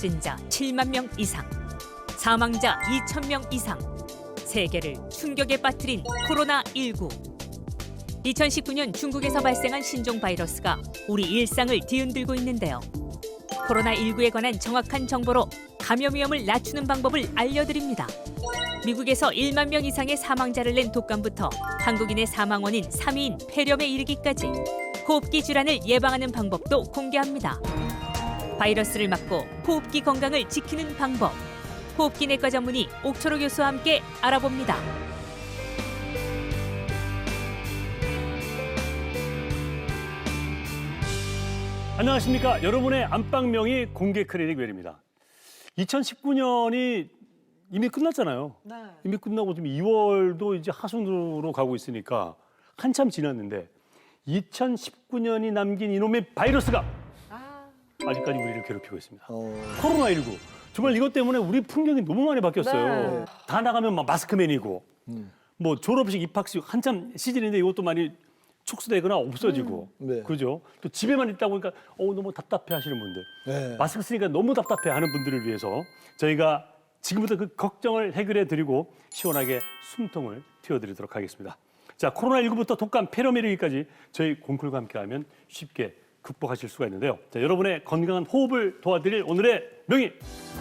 확진자 7만 명 이상, 사망자 2천 명 이상, 세계를 충격에 빠뜨린 코로나19. 2019년 중국에서 발생한 신종 바이러스가 우리 일상을 뒤흔들고 있는데요. 코로나19에 관한 정확한 정보로 감염 위험을 낮추는 방법을 알려드립니다. 미국에서 1만 명 이상의 사망자를 낸 독감부터 한국인의 사망 원인 3위인 폐렴에 이르기까지 호흡기 질환을 예방하는 방법도 공개합니다. 바이러스를 막고 호흡기 건강을 지키는 방법. 호흡기 내과 전문의 옥철호 교수와 함께 알아봅니다. 안녕하십니까. 여러분의 안방명의 공개 클리닉 웰입니다. 2019년이 이미 끝났잖아요. 네. 이미 끝나고 지금 2월도 이제 하순으로 가고 있으니까 한참 지났는데 2019년이 남긴 이놈의 바이러스가 아직까지 우리를 괴롭히고 있습니다. 코로나19. 정말 이것 때문에 우리 풍경이 너무 많이 바뀌었어요. 네. 다 나가면 막 마스크맨이고 뭐 졸업식, 입학식 한참 시즌인데 이것도 많이 축소되거나 없어지고 네. 그죠? 또 집에만 있다 보니까 너무 답답해 하시는 분들 네. 마스크 쓰니까 너무 답답해 하는 분들을 위해서 저희가 지금부터 그 걱정을 해결해 드리고 시원하게 숨통을 틔워드리도록 하겠습니다. 자, 코로나19부터 독감, 폐렴 이르기까지 저희 공쿨과 함께하면 쉽게 극복하실 수가 있는데요. 자, 여러분의 건강한 호흡을 도와드릴 오늘의 명의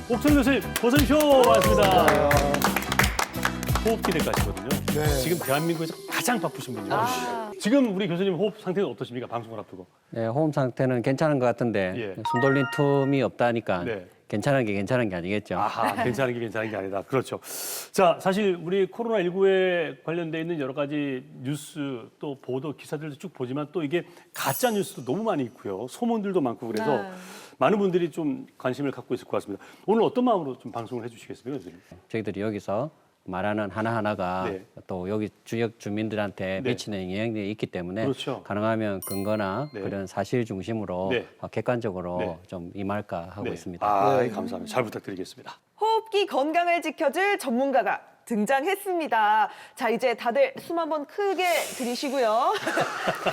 옥철 교수님 어서 오십시오. 반갑습니다. 호흡기 내과시거든요. 네. 지금 대한민국에서 가장 바쁘신 분이에요. 지금 우리 교수님 호흡 상태는 어떠십니까? 방송을 앞두고. 네, 호흡 상태는 괜찮은 것 같은데 예. 숨 돌린 틈이 없다니까 네. 괜찮은 게 아니겠죠. 아하, 괜찮은 게 아니다. 그렇죠. 자, 사실 우리 코로나19에 관련돼 있는 여러 가지 뉴스 또 보도 기사들도 쭉 보지만 또 이게 가짜 뉴스도 너무 많이 있고요. 소문들도 많고 그래서 네. 많은 분들이 좀 관심을 갖고 있을 것 같습니다. 오늘 어떤 마음으로 좀 방송을 해주시겠습니까, 교수님? 저희들이 여기서 말하는 하나하나가 네. 또 여기 지역 주민들한테 네. 미치는 영향이 있기 때문에 그렇죠. 가능하면 근거나 네. 그런 사실 중심으로 네. 객관적으로 네. 좀 임할까 하고 네. 있습니다. 아, 감사합니다. 잘 부탁드리겠습니다. 호흡기 건강을 지켜줄 전문가가 등장했습니다. 자, 이제 다들 숨 한번 크게 들이쉬고요.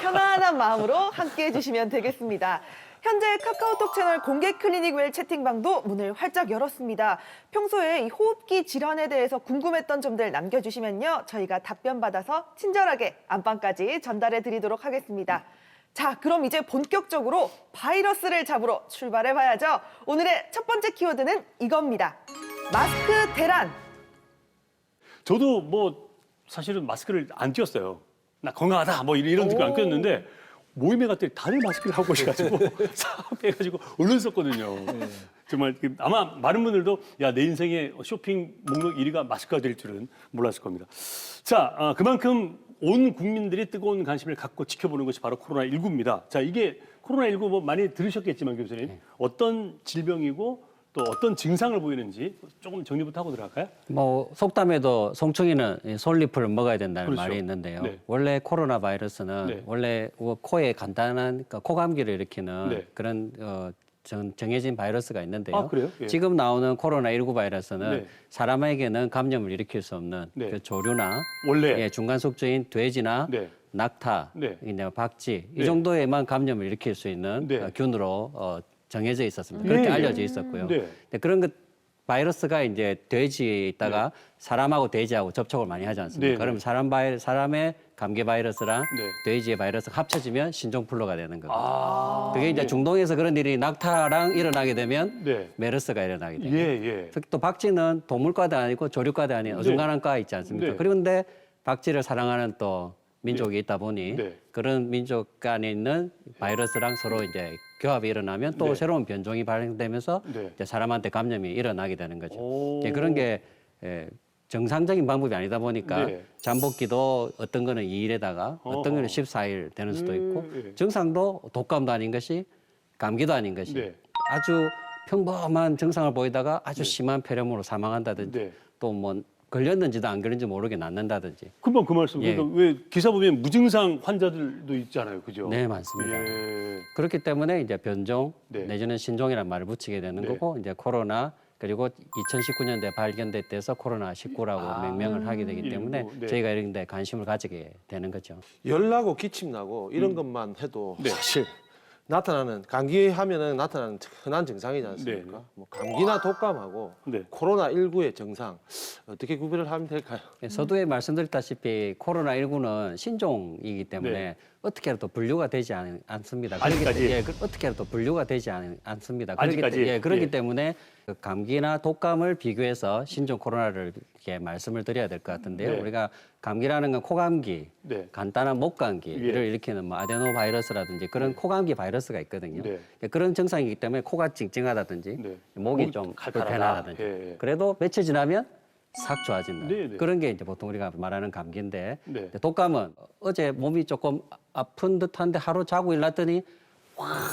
편안한 마음으로 함께 해주시면 되겠습니다. 현재 카카오톡 채널 공개 클리닉 웰 채팅방도 문을 활짝 열었습니다. 평소에 이 호흡기 질환에 대해서 궁금했던 점들 남겨주시면요. 저희가 답변 받아서 친절하게 안방까지 전달해 드리도록 하겠습니다. 자, 그럼 이제 본격적으로 바이러스를 잡으러 출발해 봐야죠. 오늘의 첫 번째 키워드는 이겁니다. 마스크 대란. 저도 뭐 사실은 마스크를 안 띄웠어요. 나 건강하다 뭐 이런 댓글 안 꼈는데 모임에 갔더니 다들 마스크를 하고 오셔가지고 싹 빼가지고 얼른 썼거든요. 정말 아마 많은 분들도 야, 내 인생의 쇼핑 목록 1위가 마스크가 될 줄은 몰랐을 겁니다. 자, 그만큼 온 국민들이 뜨거운 관심을 갖고 지켜보는 것이 바로 코로나19입니다. 자, 이게 코로나19 뭐 많이 들으셨겠지만 교수님 어떤 질병이고 또 어떤 증상을 보이는지 조금 정리부터 하고 들어갈까요? 뭐 속담에도 송충이는 솔잎을 먹어야 된다는 그렇죠. 말이 있는데요. 네. 원래 코로나 바이러스는 네. 원래 코에 간단한 그러니까 코감기를 일으키는 네. 그런 정해진 바이러스가 있는데요. 아, 그래요? 예. 지금 나오는 코로나19 바이러스는 네. 사람에게는 감염을 일으킬 수 없는 네. 그 조류나 원래 예, 중간 속주인 돼지나 네. 낙타, 네. 이제 박쥐 네. 이 정도에만 감염을 일으킬 수 있는 네. 균으로 정해져 있었습니다. 그렇게 네. 알려져 있었고요. 네. 근데 그런 것 바이러스가 이제 돼지에 있다가 사람하고 돼지하고 접촉을 많이 하지 않습니까? 네. 그럼 사람의 감기 바이러스랑 네. 돼지의 바이러스가 합쳐지면 신종플루가 되는 겁니다. 아, 그게 이제 네. 중동에서 그런 일이 낙타랑 일어나게 되면 네. 메르스가 일어나게 됩니다. 예. 특히 또 박쥐는 동물과도 아니고 조류과도 아닌 어중간한 과 있지 않습니까? 네. 그런데 박쥐를 사랑하는 또 민족이 있다 보니 네. 그런 민족 간에 있는 바이러스랑 서로 이제 교합이 일어나면 또 네. 새로운 변종이 발생되면서 네. 이제 사람한테 감염이 일어나게 되는 거죠. 오. 이제 그런 게 정상적인 방법이 아니다 보니까 네. 잠복기도 어떤 거는 2일에다가 어떤 거는 14일 되는 수도 있고 예. 증상도 독감도 아닌 것이 감기도 아닌 것이 네. 아주 평범한 증상을 보이다가 아주 심한 폐렴으로 사망한다든지 네. 또 뭐 걸렸는지도 안 걸렸는지 모르게 낫는다든지. 금방 그 말씀. 예. 그러니까 왜 기사 보면 무증상 환자들도 있잖아요, 그죠? 네, 많습니다. 예. 그렇기 때문에 이제 변종 네. 내지는 신종이라는 말을 붙이게 되는 네. 거고 이제 코로나 그리고 2019년도에 발견됐대서 코로나19라고 명명을 하게 되기 때문에 19, 네. 저희가 이런 데 관심을 가지게 되는 거죠. 열나고 기침 나고 이런 것만 해도 네. 사실 나타나는 감기하면은 나타나는 흔한 증상이지 않습니까? 네. 뭐 감기나 독감하고 네. 코로나19의 증상 어떻게 구별을 하면 될까요? 서두에 말씀드렸다시피 코로나19는 신종이기 때문에 네. 어떻게라도 분류가 되지 않습니다. 아직까지? 어떻게라도 분류가 되지 않습니다. 아직까지? 그렇기 예. 때문에 그 감기나 독감을 비교해서 신종 코로나를 이렇게 말씀을 드려야 될 것 같은데요. 네. 우리가 감기라는 건 코감기, 네. 간단한 목감기를 예. 일으키는 뭐 아데노바이러스라든지 그런 코감기 바이러스가 있거든요. 네. 그런 증상이기 때문에 코가 찡찡하다든지 네. 목이 목이 좀 칼칼하다. 불편하다든지 예, 예. 그래도 며칠 지나면 싹 좋아진다. 네, 네. 그런 게 이제 보통 우리가 말하는 감기인데 네. 독감은 어제 몸이 조금 아픈 듯한데 하루 자고 일났더니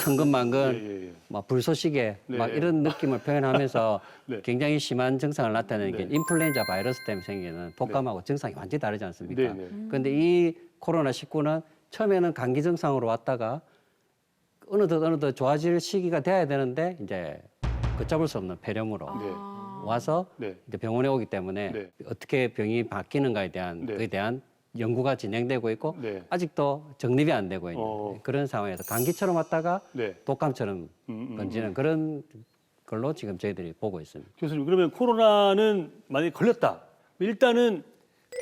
천근만근 예, 예. 막 불쏘시개 네. 막 이런 느낌을 표현하면서 네. 굉장히 심한 증상을 나타내는 게 네. 인플루엔자 바이러스 때문에 생기는 독감하고 증상이 완전히 다르지 않습니까? 네, 네. 그런데 이 코로나19는 처음에는 감기 증상으로 왔다가 어느덧 좋아질 시기가 돼야 되는데 이제 걷잡을 수 없는 폐렴으로 네. 와서 네. 이제 병원에 오기 때문에 네. 어떻게 병이 바뀌는가에 대한 네. 그에 대한 연구가 진행되고 있고 네. 아직도 정립이 안 되고 있는 어. 그런 상황에서 감기처럼 왔다가 네. 독감처럼 번지는 그런 걸로 지금 저희들이 보고 있습니다. 교수님, 그러면 코로나는 만약에 걸렸다. 일단은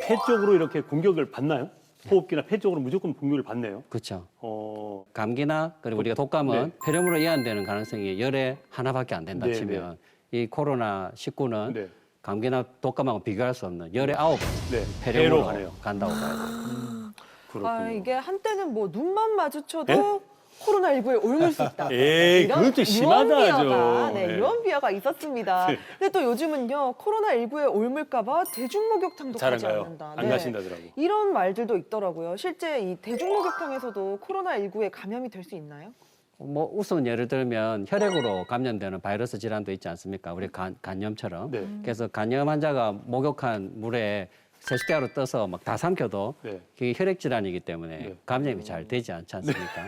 폐 쪽으로 이렇게 공격을 받나요? 호흡기나 폐 쪽으로 무조건 공격을 받네요. 그렇죠. 어, 감기나 그리고 우리가 독감은 네. 폐렴으로 이완되는 가능성이 열에 하나밖에 안 된다 네, 치면 이 코로나19는 네. 감기나 독감하고 비교할 수 없는 열에 9배 네. 폐렴으로 폐로 가네요. 간다고 봐야 돼요. 그렇군요. 아, 이게 한때는 뭐 눈만 마주쳐도 예? 코로나19에 옮을 수 있다. 에이, 그건 좀 심하다, 유언비어가, 좀. 네, 네. 유언비어가 있었습니다. 네. 근데 또 요즘은요, 코로나19에 옮을까봐 대중목욕탕도 잘 안 가지 가요. 않는다. 안 가신다더라고. 이런 말들도 있더라고요. 실제 이 대중목욕탕에서도 코로나19에 감염이 될 수 있나요? 뭐 우선 예를 들면 혈액으로 감염되는 바이러스 질환도 있지 않습니까? 우리 간염처럼. 네. 그래서 간염 환자가 목욕한 물에 세숫대로 떠서 막 다 삼켜도 네. 그게 혈액 질환이기 때문에 네. 감염이 잘 되지 않지 않습니까?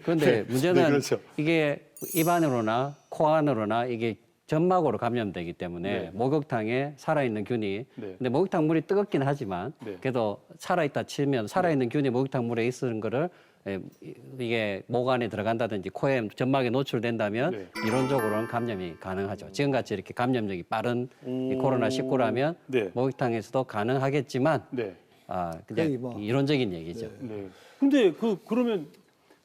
그런데 문제는 네, 그렇죠. 이게 입 안으로나 코 안으로나 이게 점막으로 감염되기 때문에 네. 목욕탕에 살아있는 균이 네. 근데 목욕탕 물이 뜨겁긴 하지만 네. 그래도 살아있다 치면 살아있는 균이 목욕탕 물에 있는 거를 이게 목 안에 들어간다든지 코에 점막에 노출된다면 네. 이론적으로는 감염이 가능하죠. 지금같이 이렇게 감염력이 빠른 이 코로나19라면 네. 목욕탕에서도 가능하겠지만 네. 그냥 거의 뭐. 이론적인 얘기죠. 네. 근데 그러면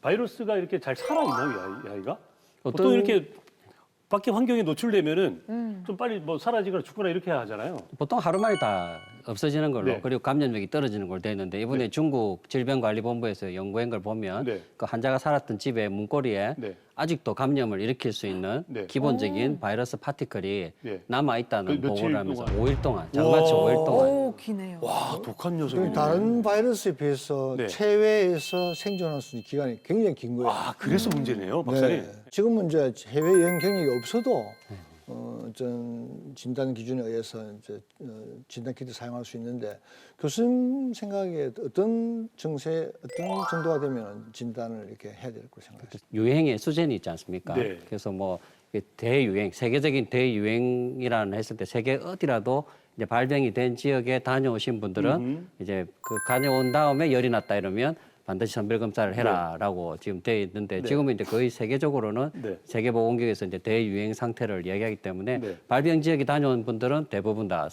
바이러스가 이렇게 잘 살아있나요, 이 아이가? 보통 어떤- 이렇게 밖에 환경에 노출되면은 좀 빨리 뭐 사라지거나 죽거나 이렇게 하잖아요. 보통 하루 만에 다 없어지는 걸로 네. 그리고 감염력이 떨어지는 걸로 되어 있는데 이번에 중국 질병관리본부에서 연구한 걸 보면 네. 그 환자가 살았던 집의 문고리에 네. 아직도 감염을 일으킬 수 있는 네. 기본적인 바이러스 파티클이 네. 남아 있다는 며칠 보고를 하면서 동안? 5일 동안 장마치 5일 동안 오, 기네요. 와, 독한 녀석이네. 그럼 다른 바이러스에 비해서 네. 체외에서 생존할 수 있는 기간이 굉장히 긴 거예요. 아, 그래서 문제네요, 박사님. 네. 지금은 이제 해외 여행 경력이 없어도 전 진단 기준에 의해서 이제 진단 키트 사용할 수 있는데 교수님 생각에 어떤 증세, 어떤 정도가 되면 진단을 이렇게 해야 될 거라고 생각하세요? 유행의 수준이 있지 않습니까? 네. 그래서 뭐 대유행, 세계적인 대유행이라는 했을 때 세계 어디라도 이제 발병이 된 지역에 다녀오신 분들은 이제 그 다녀온 다음에 열이 났다 이러면 반드시 선별 검사를 해라라고 지금 돼 있는데 지금은 이제 거의 세계적으로는 네. 세계보건기구에서 이제 대유행 상태를 이야기하기 때문에 네. 발병 지역에 다녀온 분들은 대부분 다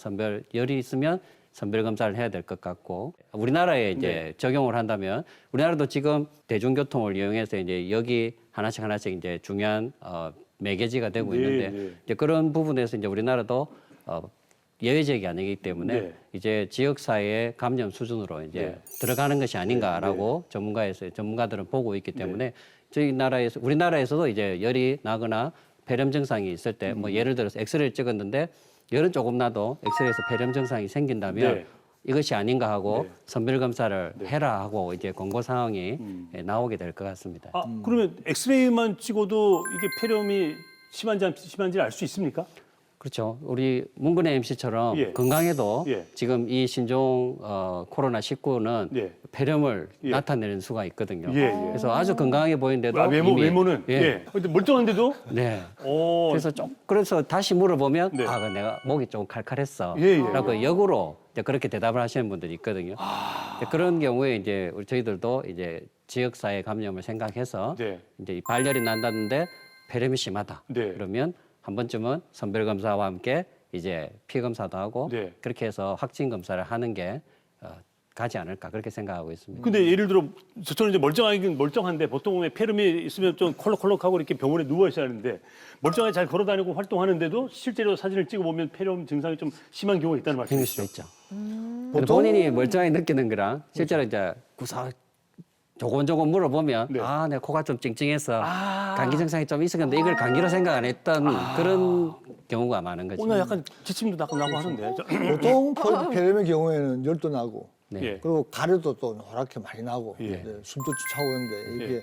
열이 있으면 선별 검사를 해야 될 것 같고 우리나라에 이제 네. 적용을 한다면 우리나라도 지금 대중교통을 이용해서 이제 여기 하나씩 이제 중요한 매개지가 되고 네, 있는데 네. 이제 그런 부분에서 이제 우리나라도 예외적이 아니기 때문에 네. 이제 지역사회의 감염 수준으로 이제 네. 들어가는 것이 아닌가라고 전문가들은 보고 있기 때문에 저희 나라에서 우리나라에서도 이제 열이 나거나 폐렴 증상이 있을 때 뭐 예를 들어서 엑스레이를 찍었는데 열은 조금 나도 엑스레이에서 폐렴 증상이 생긴다면 네. 이것이 아닌가 하고 네. 선별 검사를 해라 하고 이제 권고 사항이 나오게 될 것 같습니다. 아, 그러면 엑스레이만 찍어도 이게 폐렴이 심한지 알 수 있습니까? 그렇죠. 우리 문근혜 MC처럼 예. 건강해도 예. 지금 이 신종 코로나19는 예. 폐렴을 예. 나타내는 수가 있거든요. 예, 예. 그래서 아주 건강해 보이는데도 이미- 외모는 예. 예. 근데 멀쩡한데도 네. 오. 그래서 다시 물어보면 네. 아, 내가 목이 좀 칼칼했어. 예, 예. 라고 역으로 이제 그렇게 대답을 하시는 분들이 있거든요. 이제 그런 경우에 이제 저희들도 이제 지역사회 감염을 생각해서 네. 이제 이 발열이 난다는데 폐렴이 심하다. 네. 그러면 한 번쯤은 선별 검사와 함께 이제 피 검사도 하고 네. 그렇게 해서 확진 검사를 하는 게 가지 않을까 그렇게 생각하고 있습니다. 근데 예를 들어 저는 이제 멀쩡하긴 멀쩡한데 보통 왜 폐렴이 있으면 좀 콜록콜록하고 이렇게 병원에 누워 있어야 하는데 멀쩡하게 잘 걸어 다니고 활동하는데도 실제로 사진을 찍어 보면 폐렴 증상이 좀 심한 경우가 있다는 생길 말씀이시죠? 수도 있죠. 근데 본인이 멀쩡하게 느끼는 거랑 실제로 이제 구사 조곤조곤 물어보면 네. 아, 내 코가 좀 찡찡해서 감기 증상이 좀 있었는데 이걸 감기로 생각 안 했던 그런 경우가 많은 거죠. 오늘 약간 기침도 나고 하는데. 보통 폐렴의 경우에는 열도 나고 네. 예. 그리고 가래도 또 노랗게 많이 나고 예. 네, 숨도 차고 그러는데 이게 예.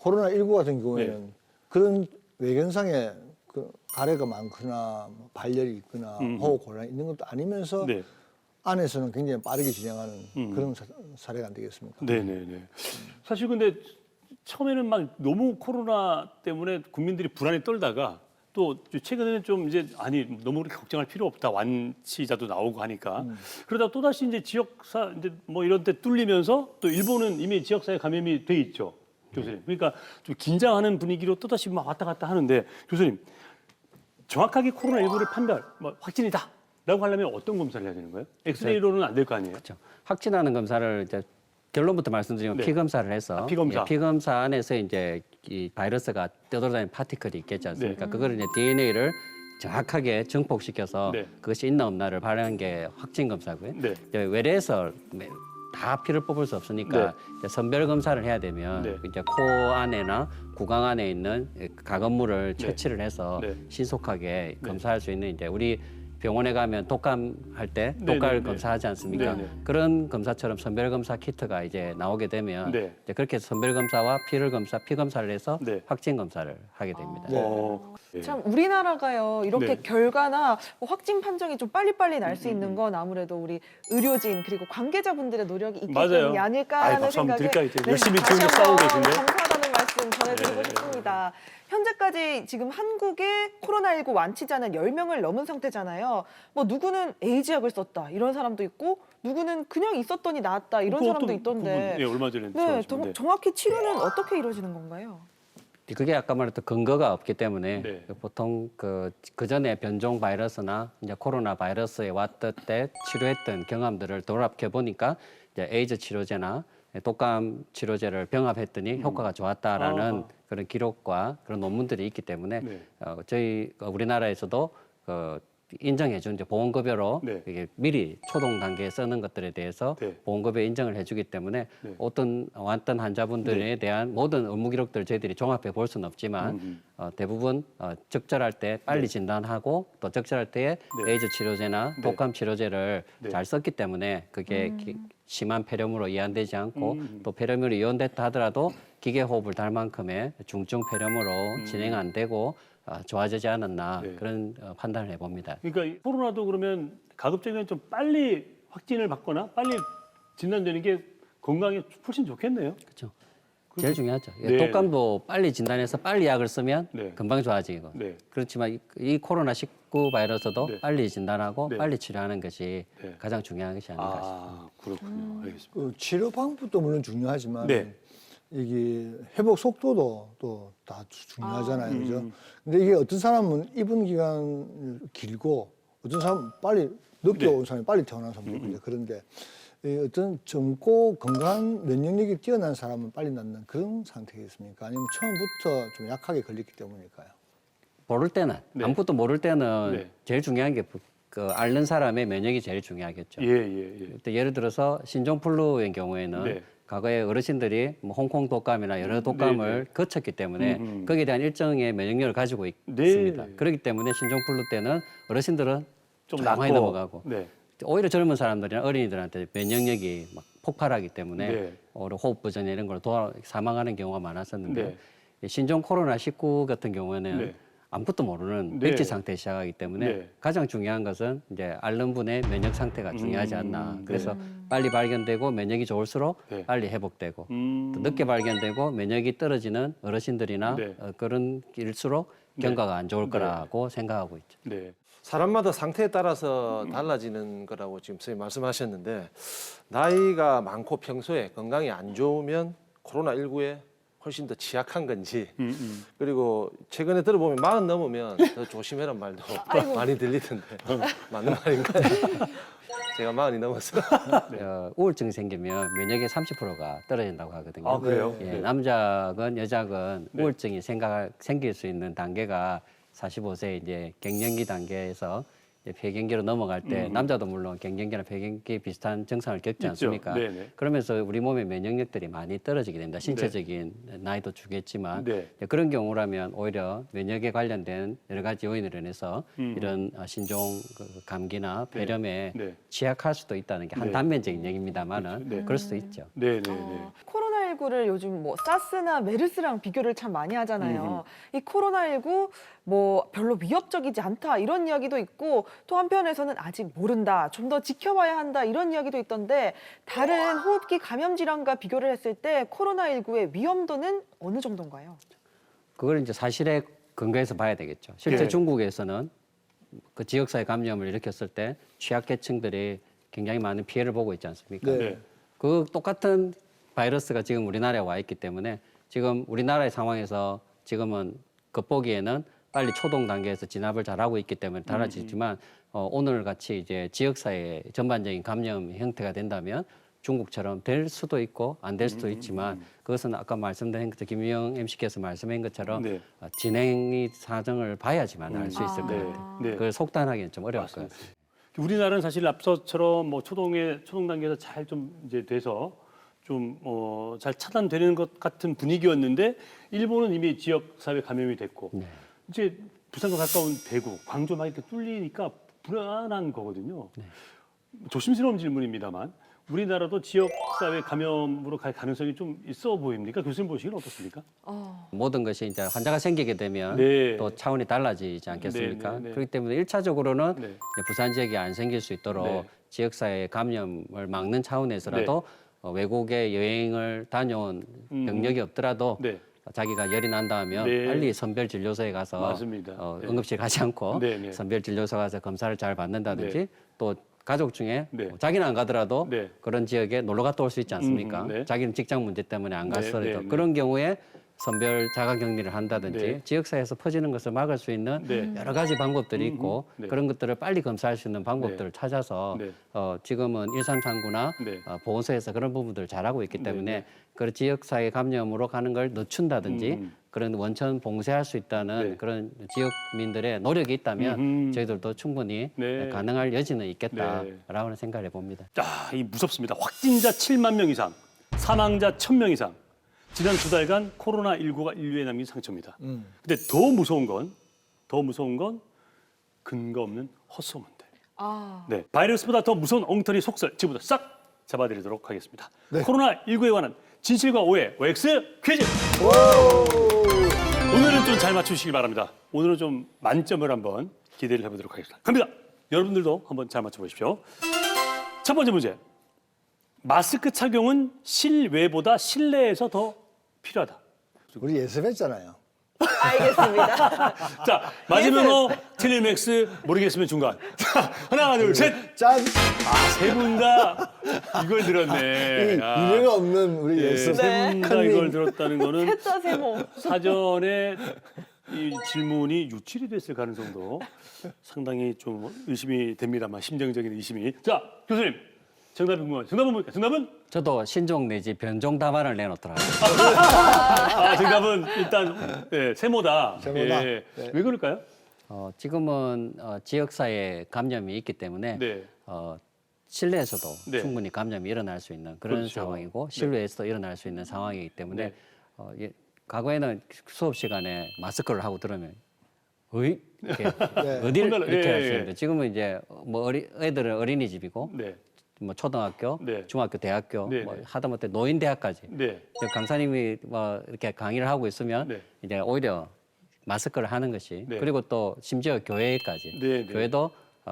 코로나19 같은 경우에는 그런 외견상에 그 가래가 많거나 뭐 발열이 있거나 호흡 곤란이 있는 것도 아니면서 네. 안에서는 굉장히 빠르게 진행하는 그런 사례가 안 되겠습니까? 네네네. 사실 근데 처음에는 막 너무 코로나 때문에 국민들이 불안에 떨다가 또 최근에는 좀 이제 아니 너무 그렇게 걱정할 필요 없다 완치자도 나오고 하니까 그러다 또 다시 이제 지역사 이제 뭐 이런 데 뚫리면서 또 일본은 이미 지역사회 감염이 돼 있죠, 교수님. 그러니까 좀 긴장하는 분위기로 또 다시 막 왔다 갔다 하는데 교수님 정확하게 코로나19를 판별 뭐 확진이다라고 하려면 어떤 검사를 해야 되는 거예요? 엑스레이로는 안 될 거 아니에요? 그렇죠. 확진하는 검사를 이제 결론부터 말씀드리면 네. 피 검사를 해서 피 검사. 피 검사 안에서 이제 이 바이러스가 떠돌아다니는 파티클이 있겠지 않습니까? 네. 그거를 이제 DNA를 정확하게 증폭시켜서 네. 그것이 있나 없나를 발현한 게 확진 검사고요. 네. 이제 외래에서 다 피를 뽑을 수 없으니까 네. 이제 선별 검사를 해야 되면 네. 이제 코 안에나 구강 안에 있는 가건물을 네. 채취를 해서 네. 신속하게 검사할 수 있는 이제 우리 병원에 가면 독감 할 때 네, 독갈 네, 네. 검사하지 않습니까? 네, 네. 그런 검사처럼 선별 검사 키트가 이제 나오게 되면 네. 이제 그렇게 해서 선별 검사와 피를 검사, 피 검사를 해서 네. 확진 검사를 하게 됩니다. 네. 참 우리나라가요 이렇게 네. 결과나 뭐 확진 판정이 좀 빨리빨리 날 수 있는 건 아무래도 우리 의료진 그리고 관계자분들의 노력이 있기 맞아요. 때문이 아닐까라는 박수 한번 생각에 드릴까요? 이제 열심히 다시 지금 싸우고 한번 계신데. 감사하다는 말씀 전해드리고 네. 싶습니다. 현재까지 지금 한국에 코로나19 완치자는 10명을 넘은 상태잖아요. 뭐 누구는 에이즈약을 썼다 이런 사람도 있고 누구는 그냥 있었더니 나았다 이런 그 사람도 어떤 있던데. 부분, 예, 얼마 전에 네, 들어왔는데. 정확히 치료는 어떻게 이루어지는 건가요? 그게 아까 말했던 근거가 없기 때문에 네. 보통 그 전에 변종 바이러스나 이제 코로나 바이러스에 왔을 때 치료했던 경험들을 돌아켜 보니까 이제 에이즈 치료제나 독감 치료제를 병합했더니 효과가 좋았다라는 아하. 그런 기록과 그런 논문들이 있기 때문에 네. 저희 우리나라에서도 인정해준 이제 보건급여로 네. 이게 미리 초동 단계에 쓰는 것들에 대해서 네. 보건급여 인정을 해주기 때문에 네. 어떤 왔던 환자분들에 대한 모든 의무 기록들을 저희들이 종합해 볼 수는 없지만 대부분 적절할 때 빨리 진단하고 또 적절할 때에 네. 에이즈 치료제나 네. 독감 치료제를 네. 잘 썼기 때문에 그게 심한 폐렴으로 이완되지 않고 음. 또 폐렴으로 이완됐다 하더라도 기계호흡을 달 만큼의 중증 폐렴으로 진행 안 되고 좋아지지 않았나 네. 그런 판단을 해봅니다. 그러니까 이 코로나도 그러면 가급적이면 좀 빨리 확진을 받거나 빨리 진단되는 게 건강에 훨씬 좋겠네요. 그렇죠. 제일 중요하죠. 네. 독감도 빨리 진단해서 빨리 약을 쓰면 네. 금방 좋아지고. 네. 그렇지만 이 코로나19 바이러스도 네. 빨리 진단하고 네. 빨리 치료하는 것이 네. 가장 중요한 것이 아닐까 싶습니다. 아, 그렇군요. 알겠습니다. 그 치료 방법도 물론 중요하지만 네. 이게 회복 속도도 또 다 중요하잖아요, 그죠? 음. 근데 이게 어떤 사람은 입원 기간 길고 어떤 사람은 빨리 늦게 네. 온 사람이 빨리 태어난 사람도 있고 이제 그런데 이 어떤 젊고 건강한 면역력이 뛰어난 사람은 빨리 낫는 그런 상태겠습니까? 아니면 처음부터 좀 약하게 걸렸기 때문일까요? 모를 때는 네. 아무것도 모를 때는 네. 제일 중요한 게 앓는 사람의 면역이 제일 중요하겠죠. 예. 또 예를 들어서 신종플루의 경우에는 네. 과거에 어르신들이 뭐 홍콩 독감이나 여러 독감을 네. 거쳤기 때문에 음. 거기에 대한 일정의 면역력을 가지고 네. 있습니다. 그렇기 때문에 신종플루 때는 어르신들은 좀 조용하게 낫고. 넘어가고 네. 오히려 젊은 사람들이나 어린이들한테 면역력이 막 폭발하기 때문에 네. 호흡부전 이런 걸로 사망하는 경우가 많았었는데 네. 이 신종 코로나19 같은 경우에는 네. 아무것도 모르는 네. 백지 상태에 시작하기 때문에 네. 가장 중요한 것은 이제 앓는 분의 면역 상태가 중요하지 않나. 네. 그래서 빨리 발견되고 면역이 좋을수록 네. 빨리 회복되고 또 늦게 발견되고 면역이 떨어지는 어르신들이나 네. 그런 일수록 경과가 안 좋을 거라고 생각하고 있죠. 네. 사람마다 상태에 따라서 달라지는 거라고 지금 선생님 말씀하셨는데 나이가 많고 평소에 건강이 안 좋으면 코로나19에 훨씬 더 취약한 건지 그리고 최근에 들어보면 40 넘으면 더 조심해란 말도 많이 들리던데 맞는 말인가요? 제가 40이 넘어서 우울증이 생기면 면역의 30%가 떨어진다고 하거든요. 아, 그래요? 예, 네. 남자건 여자건 네. 우울증이 생길 수 있는 단계가 45세 이제 갱년기 단계에서 이제 폐경기로 넘어갈 때 남자도 물론 갱년기나 폐경기 비슷한 증상을 겪지 있죠. 않습니까? 네네. 그러면서 우리 몸의 면역력들이 많이 떨어지게 됩니다. 신체적인 나이도 주겠지만 네. 그런 경우라면 오히려 면역에 관련된 여러 가지 요인으로 인해서 이런 신종 감기나 폐렴에 네. 취약할 수도 있다는 게 한 네. 단면적인 얘기입니다만은 네. 그럴 수도 있죠. 네네네. 코로나19를 요즘 뭐 사스나 메르스랑 비교를 참 많이 하잖아요. 이 코로나19 뭐 별로 위협적이지 않다 이런 이야기도 있고 또 한편에서는 아직 모른다, 좀 더 지켜봐야 한다 이런 이야기도 있던데 다른 호흡기 감염 질환과 비교를 했을 때 코로나19의 위험도는 어느 정도인가요? 그걸 이제 사실에 근거해서 봐야 되겠죠. 실제 예. 중국에서는 그 지역사회 감염을 일으켰을 때 취약계층들이 굉장히 많은 피해를 보고 있지 않습니까? 네. 그 똑같은 바이러스가 지금 우리나라에 와 있기 때문에 지금 우리나라의 상황에서 지금은 겉보기에는 빨리 초동 단계에서 진압을 잘하고 있기 때문에 달라지지만 오늘 같이 이제 지역사회 전반적인 감염 형태가 된다면 중국처럼 될 수도 있고 안 될 수도 있지만 그것은 아까 말씀드린 것처럼 김유영 MC께서 말씀한 것처럼 네. 진행이 사정을 봐야지만 알 수 있을 것 네. 같아요. 네. 그걸 속단하기는 좀 어려울 것 맞습니다. 같아요. 우리나라는 사실 앞서처럼 뭐 초동 단계에서 잘 좀 이제 돼서 좀 잘 차단되는 것 같은 분위기였는데 일본은 이미 지역 사회 감염이 됐고 네. 이제 부산과 가까운 대구, 광주 막 이렇게 뚫리니까 불안한 거거든요. 네. 조심스러운 질문입니다만 우리나라도 지역 사회 감염으로 갈 가능성이 좀 있어 보입니까? 교수님 보시기는 어떻습니까? 모든 것이 이제 환자가 생기게 되면 네. 또 차원이 달라지지 않겠습니까? 네, 네, 네. 그렇기 때문에 일차적으로는 네. 이제 부산 지역이 안 생길 수 있도록 네. 지역사회 감염을 막는 차원에서라도 외국에 여행을 다녀온 병력이 없더라도 네. 자기가 열이 난다 하면 네. 빨리 선별진료소에 가서 맞습니다. 네. 응급실 가지 않고 네, 네. 선별진료소 가서 검사를 잘 받는다든지 네. 또 가족 중에 네. 자기는 안 가더라도 네. 그런 지역에 놀러 갔다 올 수 있지 않습니까? 네. 자기는 직장 문제 때문에 안 네, 갔어도 네, 네. 그런 경우에 선별 자가격리를 한다든지 네. 지역사회에서 퍼지는 것을 막을 수 있는 네. 여러 가지 방법들이 있고 네. 그런 것들을 빨리 검사할 수 있는 방법들을 찾아서 네. 지금은 1339나 네. 보건소에서 그런 부분들을 잘하고 있기 때문에 네. 그 지역사회 감염으로 가는 걸 늦춘다든지 그런 원천 봉쇄할 수 있다는 네. 그런 지역민들의 노력이 있다면 저희들도 충분히 네. 가능할 여지는 있겠다라고 생각을 해봅니다. 아, 이 무섭습니다. 확진자 7만 명 이상, 사망자 1,000명 이상. 지난 2달간 코로나19가 인류에 남긴 상처입니다. 근데 더 무서운 건 근거 없는 헛소문들. 네, 바이러스보다 더 무서운 엉터리 속설 지금부터 싹 잡아드리도록 하겠습니다. 네. 코로나19에 관한 진실과 오해 OX 퀴즈. 오늘은 좀 잘 맞추시기 바랍니다. 오늘은 좀 만점을 한번 기대를 해보도록 하겠습니다. 갑니다. 여러분들도 한번 잘 맞춰보십시오. 첫 번째 문제. 마스크 착용은 실외보다 실내에서 더 필요하다. 우리 예습했잖아요. 알겠습니다. 자, 맞으면 O, 틀리면 X, 모르겠으면 중간. 자, 하나, 둘, 셋. 짠! 세 분 다 이걸 들었네. 유례가 없는 우리 예습. 세분 다 이걸 들었다는 거는 셋다 세모. 사전에 이 질문이 유출이 됐을 가능성도 상당히 좀 의심이 됩니다만 심정적인 의심이. 자, 교수님. 정답이 궁금해요. 정답은 뭡니까? 정답은? 저도 신종 내지 변종 답안을 내놓더라고요. 정답은 일단 네, 세모다. 세모다. 예. 네. 왜 그럴까요? 지금은 지역사회 감염이 있기 때문에 네. 실내에서도 네. 충분히 감염이 일어날 수 있는 그런 그렇죠. 상황이고 실외에서도 일어날 수 있는 상황이기 때문에 네. 과거에는 수업 시간에 마스크를 하고 들으면 어이? 이렇게 네. 어디를 혼나라. 이렇게 예, 할 수 예. 있는데 지금은 이제 뭐 애들은 어린이집이고 네. 뭐 초등학교, 네. 중학교, 대학교, 네, 뭐 네. 하다못해 노인대학까지 네. 이제 강사님이 뭐 이렇게 강의를 하고 있으면 네. 이제 오히려 마스크를 하는 것이 네. 그리고 또 심지어 교회까지 네, 네. 교회도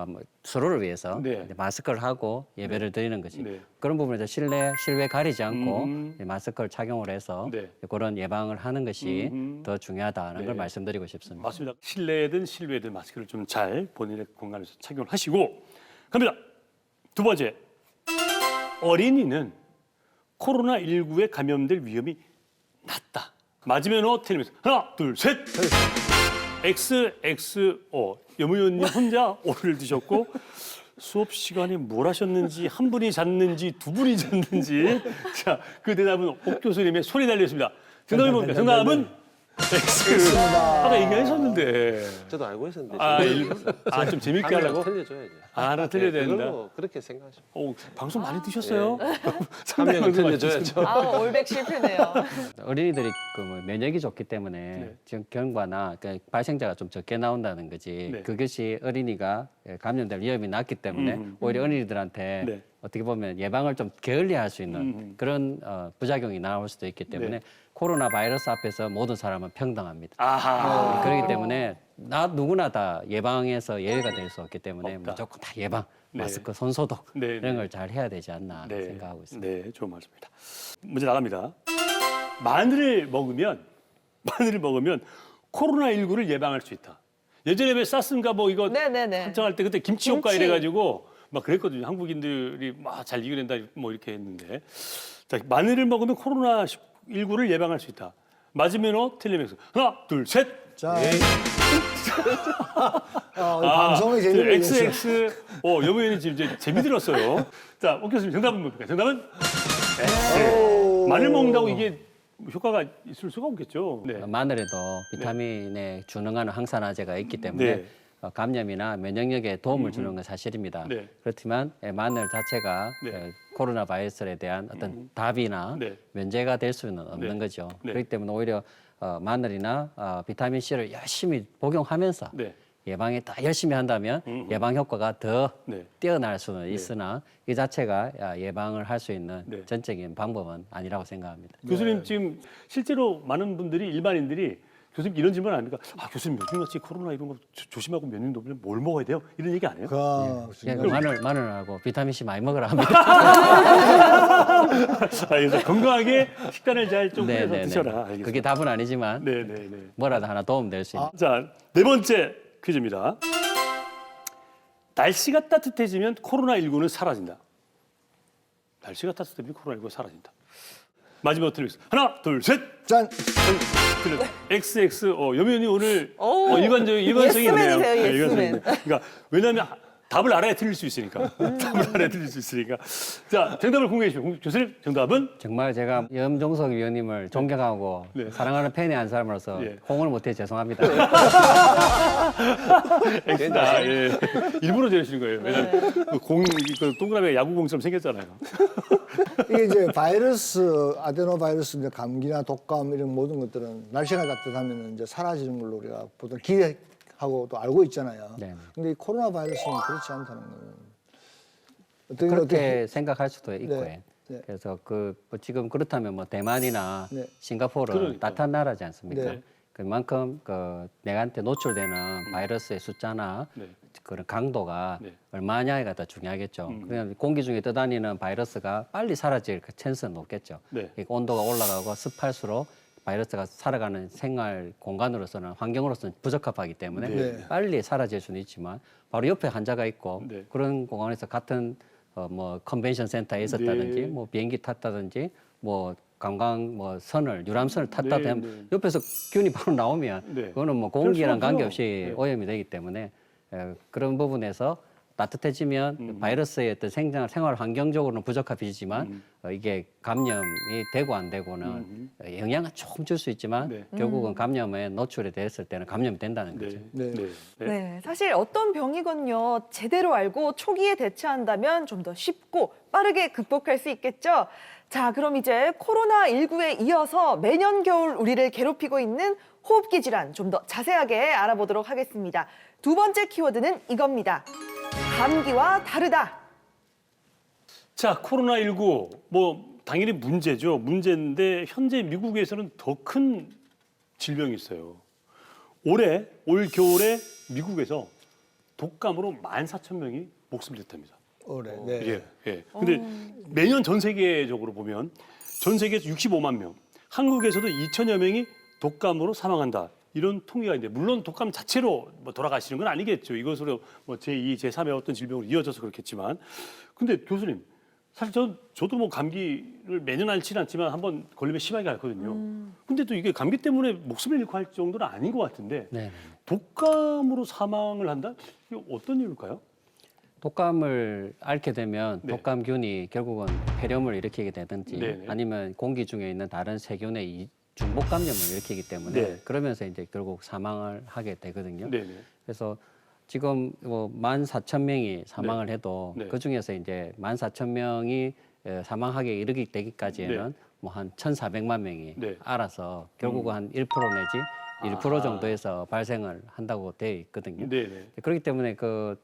뭐 서로를 위해서 네. 이제 마스크를 하고 예배를 드리는 것이 네. 그런 부분에서 실외 가리지 않고 음. 마스크를 착용을 해서 네. 그런 예방을 하는 것이 더 중요하다는 네. 걸 말씀드리고 싶습니다. 맞습니다. 실내든 실외든 마스크를 좀 잘 본인의 공간에서 착용을 하시고 갑니다. 두 번째. 어린이는 코로나19에 감염될 위험이 낫다. 맞으면 O, 틀리면 하나, 둘, 셋. XXO. 여무위원님 혼자 O를 드셨고 수업 시간에 뭘 하셨는지 한 분이 잤는지 두 분이 잤는지 자, 그 대답은 옥 교수님의 손이 달렸습니다. 정답이 뭡니까? 정답은 X. 아까 얘기하셨는데. 저도 알고 있었는데. 좀 재밌게 하나 하려고? 틀려줘야지. 하나 틀려야 된다. 그걸로 그렇게 생각하시면. 방송 많이 드셨어요? 한 명은 틀려줘야죠. 아, 올백 실패네요. 어린이들이 그뭐 면역이 좋기 때문에 네. 지금 경과나 그러니까 발생자가 좀 적게 나온다는 거지. 네. 그것이 어린이가 감염될 위험이 낮기 때문에 오히려 어린이들한테 네. 어떻게 보면 예방을 좀 게을리할 수 있는 그런 부작용이 나올 수도 있기 때문에 네. 코로나 바이러스 앞에서 모든 사람은 평등합니다. 아하. 그렇기 때문에 누구나 다 예방에서 예외가 될 수 없기 때문에 없다. 무조건 다 예방, 네. 마스크, 손소독 네, 이런 네. 걸 잘 해야 되지 않나 생각하고 있습니다. 네, 좋은 말씀입니다. 문제 나갑니다. 마늘을 먹으면 코로나19를 예방할 수 있다. 예전에 왜 사스인가 뭐 이거 네네네. 한창 할 때 그때 김치 효과 김치. 이래가지고 막 그랬거든요. 한국인들이 막 잘 이겨낸다 뭐 이렇게 했는데 자, 마늘을 먹으면 코로나19를 예방할 수 있다. 맞으면 O, 틀리면 X. 하나, 둘, 셋. 자, 방송의 재미를 위해서. XX. 여무위원님 지금 이제 재미 들었어요. 자, 옥 교수님 정답은 뭡니까? 정답은 X. 마늘 먹는다고 이게 효과가 있을 수가 없겠죠. 네. 마늘에도 비타민에 준응하는 항산화제가 있기 때문에 네. 감염이나 면역력에 도움을 주는 건 사실입니다. 네. 그렇지만 마늘 자체가 네. 코로나 바이러스에 대한 어떤 답이나 네. 면제가 될 수는 없는 네. 거죠. 네. 그렇기 때문에 오히려 마늘이나 비타민 C를 열심히 복용하면서 네. 예방에 더 열심히 한다면 예방 효과가 더 네. 뛰어날 수는 있으나 이 자체가 예방을 할 수 있는 네. 전적인 방법은 아니라고 생각합니다. 교수님 지금 실제로 많은 분들이 일반인들이 교수님 이런 질문 아닙니까? 아 교수님 요즘같이 코로나 이런 거 조심하고 면역 높이면 뭘 먹어야 돼요? 이런 얘기 안 해요? 마늘하고 비타민 C 많이 먹으라 합니다. 그래서 건강하게 식단을 잘 좀 해서 드셔라. 알겠습니다. 그게 답은 아니지만 네네네. 뭐라도 하나 도움 될 수 있는. 자, 네 번째 퀴즈입니다. 날씨가 따뜻해지면 코로나19는 사라진다. 날씨가 따뜻해지면 코로나19가 사라진다. 마지막 틀리겠습니다. 하나, 둘, 셋. 짠. 틀렸다. XX. 여면이 오늘 오, 일관성이네요. 예스맨이세요, 예스맨. 일관성이네. 그러니까 왜냐하면 답을 알아야 틀릴 수 있으니까. 답을 알아야 틀릴 수 있으니까. 자, 정답을 공개해 주시죠. 교수님, 정답은 정말 제가 염종석 위원님을 존경하고 네. 사랑하는 팬의 한 사람으로서 예. 홍을 못해 죄송합니다. X다. 예. 일부러 저러시는 거예요. 왜냐면 그 동그라미 야구공처럼 생겼잖아요. 이게 이제 바이러스, 아데노 바이러스, 이제 감기나 독감 이런 모든 것들은 날씨가 따뜻하면 이제 사라지는 걸로 우리가 보통 기대하고 또 알고 있잖아요. 네. 근데 이 코로나 바이러스는 그렇지 않다는 거는 그렇게 생각할 수도 있고. 네. 네. 그래서 뭐 지금 그렇다면 뭐 대만이나 네. 싱가포르는 그러니까요. 따뜻한 나라지 않습니까? 네. 그만큼 내한테 노출되는 바이러스의 숫자나 네. 그런 강도가 네. 얼마냐가 더 중요하겠죠. 그냥 공기 중에 떠다니는 바이러스가 빨리 사라질 그 찬스는 높겠죠. 네. 그러니까 온도가 올라가고 습할수록 바이러스가 살아가는 생활 공간으로서는 환경으로서는 부적합하기 때문에 네. 빨리 사라질 수는 있지만 바로 옆에 환자가 있고 네. 그런 공간에서 같은 뭐 컨벤션 센터에 있었다든지 네. 뭐 비행기 탔다든지 뭐 관광 뭐 유람선을 탔다 네, 하면 네. 옆에서 균이 바로 나오면 네. 그거는 뭐 그럴 공기랑 수가 없죠. 관계없이 네. 오염이 되기 때문에 그런 부분에서 따뜻해지면 바이러스의 어떤 생활 환경적으로는 부적합이지만 이게 감염이 되고 안 되고는 영향은 조금 줄 수 있지만 네. 결국은 감염에 노출이 됐을 때는 감염이 된다는 거죠. 네. 네. 네. 네. 네, 사실 어떤 병이건요, 제대로 알고 초기에 대처한다면 좀 더 쉽고 빠르게 극복할 수 있겠죠. 자, 그럼 이제 코로나19에 이어서 매년 겨울 우리를 괴롭히고 있는 호흡기 질환 좀 더 자세하게 알아보도록 하겠습니다. 두 번째 키워드는 이겁니다. 감기와 다르다. 자, 코로나19 뭐 당연히 문제죠. 문제인데 현재 미국에서는 더 큰 질병이 있어요. 올 겨울에 미국에서 독감으로 14,000명이 목숨을 냈답니다. 올해. 네. 예, 예. 근데 매년 전 세계적으로 보면 전 세계에서 65만 명, 한국에서도 2천여 명이 독감으로 사망한다. 이런 통계가 있는데 물론 독감 자체로 뭐 돌아가시는 건 아니겠죠. 이것으로 뭐 제2, 제3의 어떤 질병으로 이어져서 그렇겠지만. 근데 교수님, 사실 저도 뭐 감기를 매년 앓지는 않지만 한번 걸리면 심하게 앓거든요. 근데 또 이게 감기 때문에 목숨을 잃고 할 정도는 아닌 것 같은데 네. 독감으로 사망을 한다? 이게 어떤 이유일까요? 독감을 앓게 되면 네. 독감균이 결국은 폐렴을 일으키게 되든지 네네. 아니면 공기 중에 있는 다른 세균의 중복 감염을 일으키기 때문에 네. 그러면서 이제 결국 사망을 하게 되거든요. 네네. 그래서 지금 뭐 14,000명이 사망을 해도 네. 그 중에서 이제 14,000명이 사망하게 이르기 되기까지에는 뭐 한 1,400만 명이 네. 알아서 결국은 한 1% 내지 1% 정도에서 발생을 한다고 돼 있거든요. 네네. 그렇기 때문에 그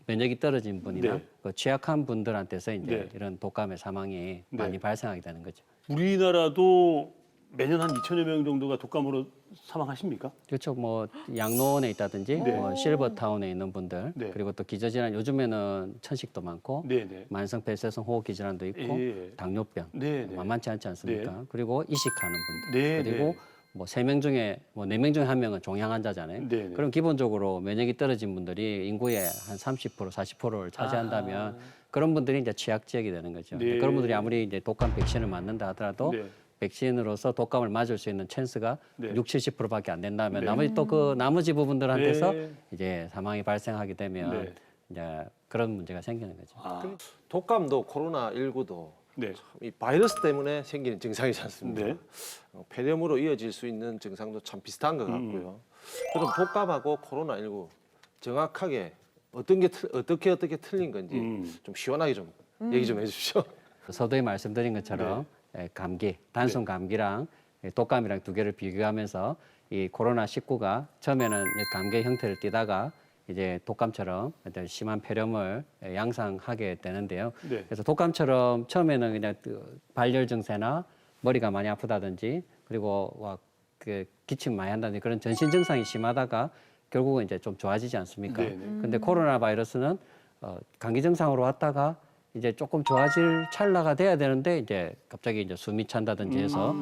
면역이 떨어진 분이나 네. 그 취약한 분들한테서 이제 네. 이런 독감의 사망이 네. 많이 발생하게 되는 거죠. 우리나라도 매년 한 2천여 명 정도가 독감으로 사망하십니까? 그렇죠. 뭐 양로원에 있다든지 네. 뭐 실버타운에 있는 분들 네. 그리고 또 기저질환 요즘에는 천식도 많고 네네. 만성 폐쇄성 호흡 기질환도 있고 예. 당뇨병 네네. 만만치 않지 않습니까? 그리고 이식하는 분들 네, 그리고 네. 뭐 3명 중에 뭐 4명 중에 1명은 종양 환자잖아요. 네, 네. 그럼 기본적으로 면역이 떨어진 분들이 인구의 한 30%, 40%를 차지한다면 아하. 그런 분들이 이제 취약 지역이 되는 거죠. 네. 그런 분들이 아무리 이제 독감 백신을 맞는다 하더라도 네. 백신으로서 독감을 맞을 수 있는 찬스가 네. 60, 70%밖에 안 된다면 네. 나머지 또 그 나머지 부분들한테서 네. 이제 사망이 발생하게 되면 네. 이제 그런 문제가 생기는 거죠. 아, 독감도 코로나19도 네. 이 바이러스 때문에 생기는 증상이지 않습니까? 네. 폐렴으로 이어질 수 있는 증상도 참 비슷한 것 같고요. 그럼 독감하고 코로나19 정확하게 어떻게 틀린 건지 좀 시원하게 좀 얘기 좀 해주십시오. 서두에 말씀드린 것처럼 감기, 단순 감기랑 독감이랑 두 개를 비교하면서 이 코로나19가 처음에는 감기의 형태를 띠다가 이제 독감처럼 어떤 심한 폐렴을 양상하게 되는데요. 네. 그래서 독감처럼 처음에는 그냥 발열 증세나 머리가 많이 아프다든지 그리고 그 기침 많이 한다든지 그런 전신 증상이 심하다가 결국은 이제 좀 좋아지지 않습니까? 네네. 근데 코로나 바이러스는 감기 증상으로 왔다가 이제 조금 좋아질 찰나가 돼야 되는데 이제 갑자기 이제 숨이 찬다든지 해서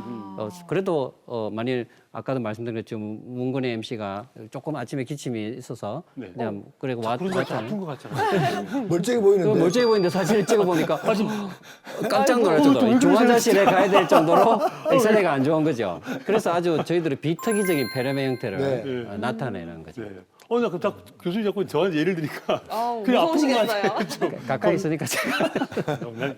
그래도 만일 아까도 말씀드린 것처럼 문근의 MC가 조금 아침에 기침이 있어서 네. 그냥 그리고 그런 거 아픈 것 같잖아요. 멀쩡해 보이는데. 멀쩡해 보이는데 사진을 찍어보니까 깜짝 놀랐죠. 중환자실에 가야 될 정도로 엑스레이가 안 좋은 거죠. 그래서 아주 저희들이 비특이적인 폐렴의 형태를 네. 나타내는 거죠. 네. 나 그럼 교수님 자꾸 저한테 예를 드니까 아우, 그냥 아픈 것 무서우시겠어요. 가까이 있으니까 제가 같아요.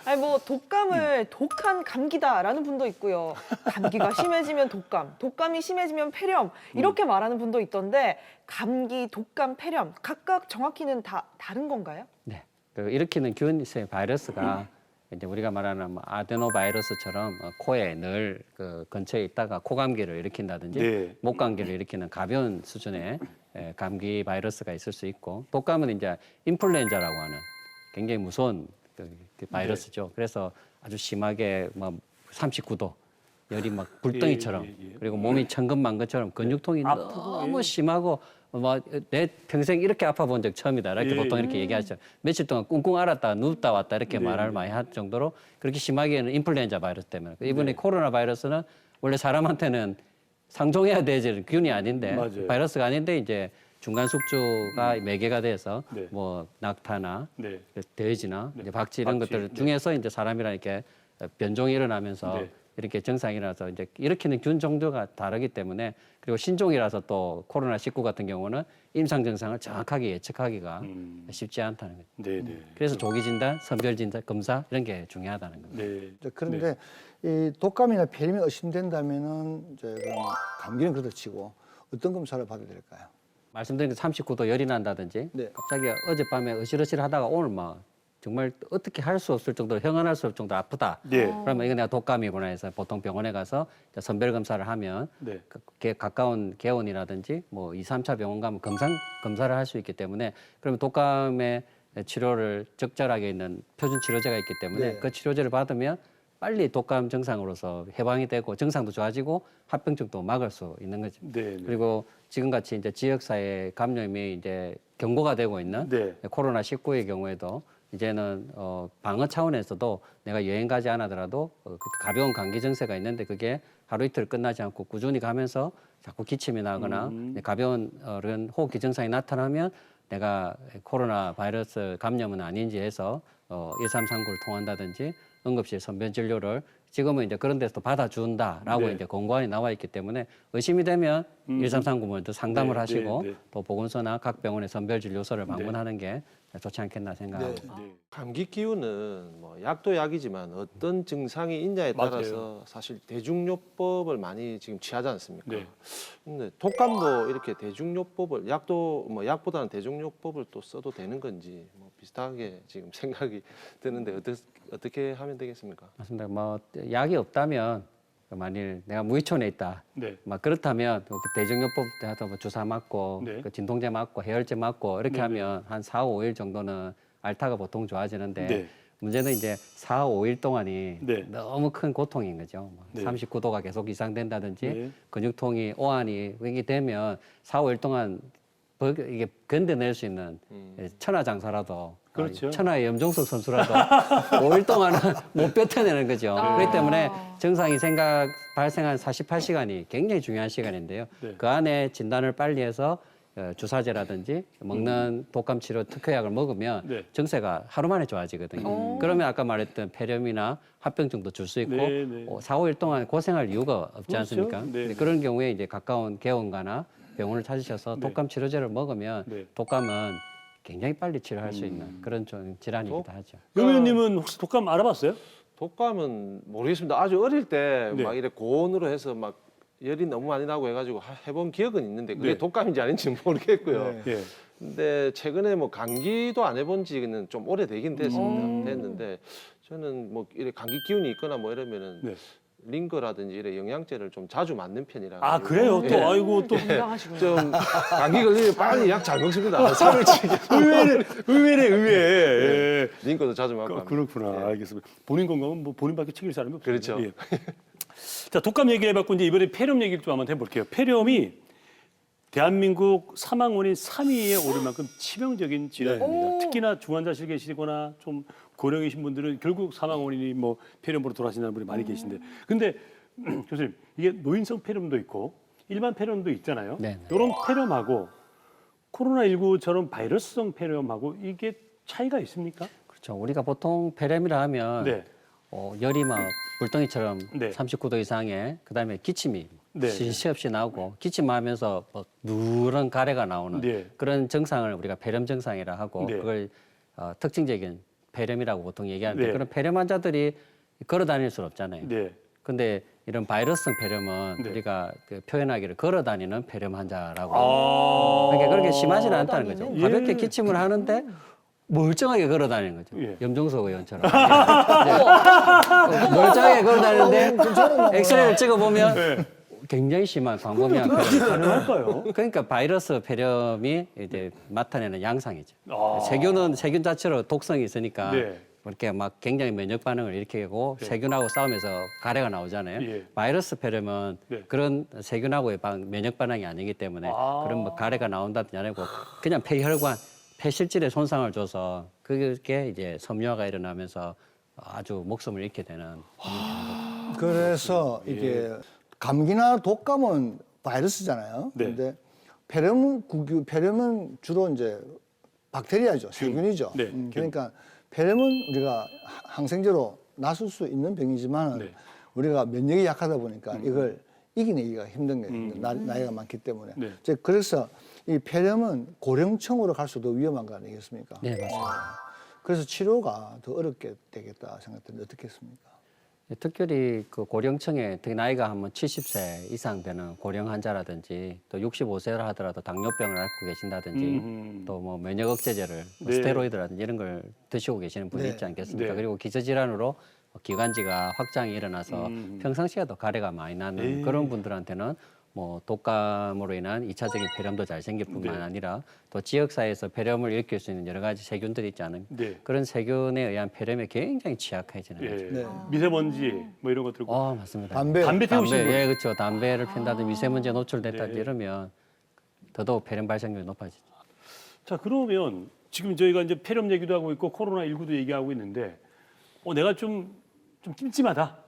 아니 뭐 독감을 독한 감기다라는 분도 있고요. 감기가 심해지면 독감, 독감이 심해지면 폐렴 이렇게 말하는 분도 있던데 감기, 독감, 폐렴 각각 정확히는 다 다른 건가요? 네. 그 일으키는 균의 바이러스가 이제 우리가 말하는 뭐 아데노 바이러스처럼 코에 늘 그 근처에 있다가 코감기를 일으킨다든지 네. 목감기를 일으키는 가벼운 수준의 감기 바이러스가 있을 수 있고 독감은 이제 인플루엔자라고 하는 굉장히 무서운 그 바이러스죠. 그래서 아주 심하게 막 39도 열이 막 불덩이처럼 예. 그리고 몸이 천근만근처럼 근육통이 아프고, 너무 심하고 내 평생 이렇게 아파 본 적 처음이다. 이렇게 예. 보통 이렇게 얘기하죠. 며칠 동안 꿍꿍 앓았다 눕다 왔다 이렇게 네. 말을 많이 할 정도로 그렇게 심하게는 인플루엔자 바이러스 때문에. 이번에 코로나 바이러스는 원래 사람한테는 상종해야 되지 균이 아닌데 맞아요. 바이러스가 아닌데 이제 중간 숙주가 매개가 돼서 네. 뭐 낙타나 네. 돼지나 네. 이제 박쥐 이런 박쥐, 것들 네. 중에서 이제 사람이랑 이렇게 변종이 일어나면서 네. 이렇게 증상이 일어나서 이제 일으키는 균 정도가 다르기 때문에 그리고 신종이라서 또 코로나19 같은 경우는 임상 증상을 정확하게 예측하기가 쉽지 않다는 거죠. 네네. 그래서 조기 진단, 선별 진단, 검사 이런 게 중요하다는 겁니다. 네. 이제 그런데 이 독감이나 폐렴이 의심된다면은 이제 그럼 감기는 그렇다 치고 어떤 검사를 받아야 될까요? 말씀드린 게 39도 열이 난다든지 네. 갑자기 어젯밤에 으실으실하다가 오늘 막 정말 어떻게 할 수 없을 정도로 형언할 수 없을 정도로 아프다. 네. 그러면 이거 내가 독감이구나 해서 보통 병원에 가서 이제 선별 검사를 하면 네. 가까운 개원이라든지 뭐 2, 3차 병원 가면 검사를 할 수 있기 때문에 그러면 독감의 치료를 적절하게 있는 표준 치료제가 있기 때문에 네. 그 치료제를 받으면 빨리 독감 증상으로서 해방이 되고 증상도 좋아지고 합병증도 막을 수 있는 거죠. 네. 그리고 지금같이 이제 지역사회 감염이 이제 경고가 되고 있는 네. 코로나19의 경우에도 이제는 방어 차원에서도 내가 여행 가지 않아더라도 가벼운 감기 증세가 있는데 그게 하루 이틀 끝나지 않고 꾸준히 가면서 자꾸 기침이 나거나 가벼운 이런 호흡기 증상이 나타나면 내가 코로나 바이러스 감염은 아닌지 해서 1339를 통한다든지 응급실 선별 진료를 지금은 이제 그런 데서 받아준다라고 네. 이제 공고안이 나와 있기 때문에 의심이 되면 1339 먼저 상담을 네, 하시고 네, 네. 또 보건소나 각 병원의 선별 진료소를 방문하는 게 좋지 않겠나 생각합니다. 네. 감기 기운은 뭐 약도 약이지만 어떤 증상이 있냐에 맞아요. 따라서 사실 대중요법을 많이 지금 취하지 않습니까? 네. 근데 독감도 이렇게 대중요법을 약도 뭐 약보다는 대중요법을 또 써도 되는 건지 뭐 비슷하게 지금 생각이 드는데 어떻게 하면 되겠습니까? 맞습니다. 뭐 약이 없다면 만일 내가 무의촌에 있다. 네. 막 그렇다면 그 대증요법 해서 뭐 주사 맞고 네. 그 진통제 맞고 해열제 맞고 이렇게 네, 하면 한 4, 5일 정도는 알타가 보통 좋아지는데 네. 문제는 이제 4, 5일 동안이 네. 너무 큰 고통인 거죠. 뭐 네. 39도가 계속 이상된다든지 네. 근육통이 오한이 이게 되면 4, 5일 동안 이게 견뎌낼 수 있는 천하장사라도 그렇죠. 천하의 염종석 선수라도 5일 동안은 못 버텨내는 거죠. 그렇기 때문에 증상이 발생한 48시간이 굉장히 중요한 시간인데요. 네. 그 안에 진단을 빨리 해서 주사제라든지 먹는 독감 치료 특효약을 먹으면 네. 증세가 하루 만에 좋아지거든요. 그러면 아까 말했던 폐렴이나 합병증도 줄 수 있고 네, 네. 4, 5일 동안 고생할 이유가 없지 그렇죠. 않습니까? 네, 근데 네. 그런 경우에 이제 가까운 개원가나 병원을 찾으셔서 네. 독감 치료제를 먹으면 네. 독감은 굉장히 빨리 치료할 수 있는 그런 좀 질환이기도 하죠. 영 의원님은 혹시 독감 알아봤어요? 독감은 모르겠습니다. 아주 어릴 때 네. 막 이렇게 고온으로 해서 막 열이 너무 많이 나고 해가지고 해본 기억은 있는데 그게 네. 독감인지 아닌지 모르겠고요. 네. 예. 근데 최근에 뭐 감기도 안 해본 지는 좀 오래되긴 됐습니다. 됐는데 저는 뭐 이렇게 감기 기운이 있거나 뭐 이러면은 네. 링거라든지 이런 영양제를 좀 자주 맞는 편이라. 아 그래요? 또 예. 아이고 또 좀 감기 걸리면 빨리 약 잘 먹습니다. 3일치 의외네. 예. 링거도 자주 맞고. 합니다. 그렇구나. 알겠습니다. 본인 건강은 뭐 본인밖에 챙길 사람이 없어요. 그렇죠. 예. 자, 독감 얘기해봤고 이제 이번에 폐렴 얘기를 좀 한번 해볼게요. 폐렴이 대한민국 사망 원인 3위에 오를 만큼 치명적인 질환입니다. 특히나 중환자실 계시거나 좀 고령이신 분들은 결국 사망 원인이 뭐 폐렴으로 돌아가시는 분이 많이 계신데, 근데 교수님 이게 노인성 폐렴도 있고 일반 폐렴도 있잖아요. 네, 네. 이런 폐렴하고 코로나19처럼 바이러스성 폐렴하고 이게 차이가 있습니까? 그렇죠. 우리가 보통 폐렴이라 하면 네. 열이 막 불덩이처럼 네. 39도 이상에 그다음에 기침이 네. 시 없이 나오고 기침하면서 막 누런 가래가 나오는 네. 그런 증상을 우리가 폐렴 증상이라 하고 네. 그걸 특징적인 폐렴이라고 보통 얘기하는데 네. 그런 폐렴 환자들이 걸어 다닐 수는 없잖아요. 네. 근데 이런 바이러스성 폐렴은 네. 우리가 그 표현하기를 걸어 다니는 폐렴 환자라고 아. 그러니까 그렇게 심하지는 않다는 거죠. 예. 가볍게 기침을 하는데 멀쩡하게 걸어 다니는 거죠. 예. 염종석 의원처럼. 멀쩡하게 걸어 다니는데 엑스레이를 찍어보면 네. 굉장히 심한 광범위한 폐렴. 가능할까요? 그러니까 바이러스 폐렴이 이제 나타내는 양상이죠. 아. 세균은 세균 자체로 독성이 있으니까 네. 이렇게 막 굉장히 면역 반응을 일으키고 네. 세균하고 싸우면서 가래가 나오잖아요. 예. 바이러스 폐렴은 네. 그런 세균하고의 면역 반응이 아니기 때문에 아. 그런 뭐 가래가 나온다든지 아니고 그냥 폐혈관, 폐실질에 손상을 줘서 그게 이제 섬유화가 일어나면서 아주 목숨을 잃게 되는 그래서 이게 감기나 독감은 바이러스잖아요. 네. 근데 폐렴은 주로 이제 박테리아죠, 세균이죠. 네, 그러니까 폐렴은 우리가 항생제로 나설 수 있는 병이지만 네. 우리가 면역이 약하다 보니까 이걸 이겨내기가 힘든 거예요. 나이가 많기 때문에. 네. 이제 그래서 이 폐렴은 고령층으로 갈수록 더 위험한 거 아니겠습니까? 네, 맞습니다. 그래서 치료가 더 어렵게 되겠다 생각되는데 어떻게 했습니까? 특별히 그 고령층에 특히 나이가 한번 70세 이상 되는 고령 환자라든지 또 65세라 하더라도 당뇨병을 앓고 계신다든지 또 뭐 면역 억제제를 뭐 네. 스테로이드라든지 이런 걸 드시고 계시는 분이 네. 있지 않겠습니까? 네. 그리고 기저질환으로 기관지가 확장이 일어나서 평상시에 도 가래가 많이 나는 네. 그런 분들한테는 뭐 독감으로 인한 2차적인 폐렴도 잘 생길 뿐만 네. 아니라 또 지역사회에서 폐렴을 일으킬 수 있는 여러 가지 세균들이 있지 않은 네. 그런 세균에 의한 폐렴에 굉장히 취약해지는 예. 거죠. 네. 미세먼지 뭐 이런 것들. 맞습니다. 담배. 담배 태우시는 분. 예, 그렇죠. 담배를 핀다든지 미세먼지에 노출됐다든지 네. 이러면 더더욱 폐렴 발생률이 높아지죠. 자, 그러면 지금 저희가 이제 폐렴 얘기도 하고 있고 코로나19도 얘기하고 있는데 내가 좀 찜찜하다.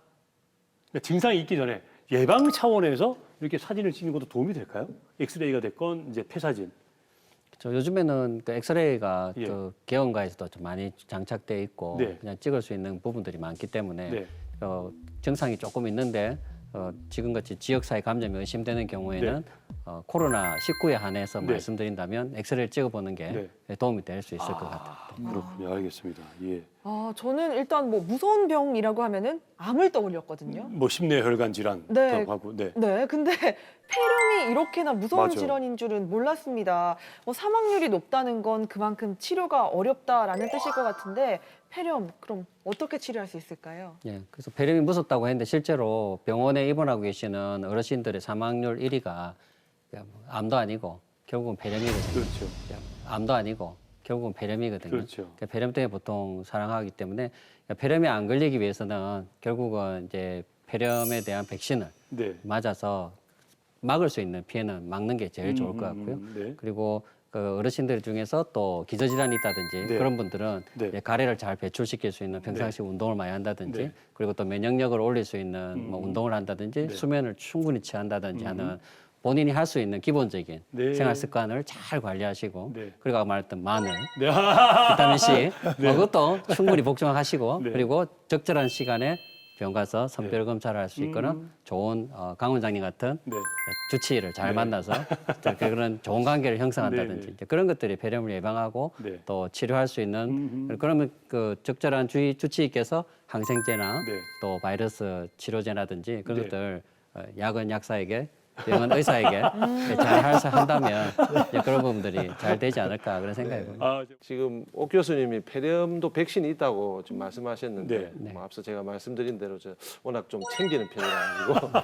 그러니까 증상이 있기 전에 예방 차원에서 이렇게 사진을 찍는 것도 도움이 될까요? 엑스레이가 됐건 이제 폐사진. 요즘에는 그 엑스레이가 예. 그 개원가에서도 좀 많이 장착돼 있고 네. 그냥 찍을 수 있는 부분들이 많기 때문에 네. 증상이 조금 있는데 지금같이 지역사회 감염이 의심되는 경우에는 네. 코로나 19에 한해서 네. 말씀드린다면 엑스레이를 찍어보는 게 도움이 될 수 있을 것 같아요. 그렇군요. 알겠습니다. 예. 저는 일단 뭐 무서운 병이라고 하면은 암을 떠올렸거든요. 뭐 심내혈관 질환 네. 하고 네. 네, 근데 폐렴이 이렇게나 무서운 맞아. 질환인 줄은 몰랐습니다. 뭐 사망률이 높다는 건 그만큼 치료가 어렵다라는 뜻일 것 같은데 폐렴 그럼 어떻게 치료할 수 있을까요? 예, 그래서 폐렴이 무섭다고 했는데 실제로 병원에 입원하고 계시는 어르신들의 사망률 1위가 암도 아니고 결국은 폐렴이거든요. 그렇죠. 암도 아니고 결국은 폐렴이거든요. 그렇죠. 그러니까 폐렴 때문에 보통 사망하기 때문에 폐렴에 안 걸리기 위해서는 결국은 이제 폐렴에 대한 백신을 네. 맞아서 막을 수 있는 피해는 막는 게 제일 좋을 것 같고요. 네. 그리고 그 어르신들 중에서 또 기저질환이 있다든지 네. 그런 분들은 네. 이제 가래를 잘 배출시킬 수 있는 평상시 운동을 많이 한다든지 네. 그리고 또 면역력을 올릴 수 있는 뭐 운동을 한다든지 네. 수면을 충분히 취한다든지 하는 본인이 할 수 있는 기본적인 네. 생활 습관을 잘 관리하시고 네. 그리고 아까 말했던 마늘, 네. 비타민 C 그것도 충분히 복종하시고 네. 그리고 적절한 시간에 병 가서 선별 검사를 할 수 있거나 음. 좋은 강 원장님 같은 네. 주치의를 잘 네. 만나서 그런 좋은 관계를 형성한다든지 네, 네. 이제 그런 것들이 폐렴을 예방하고 네. 또 치료할 수 있는 그러면 그 적절한 주치의께서 항생제나 네. 또 바이러스 치료제라든지 그런 네. 것들 약은 약사에게 병은 의사에게 잘 한다면 이제 그런 부분들이 잘 되지 않을까 그런 생각이 듭니다. 아, 지금 옥 교수님이 폐렴도 백신이 있다고 지금 말씀하셨는데 네. 뭐 앞서 제가 말씀드린 대로 저 워낙 좀 챙기는 편이라 가지고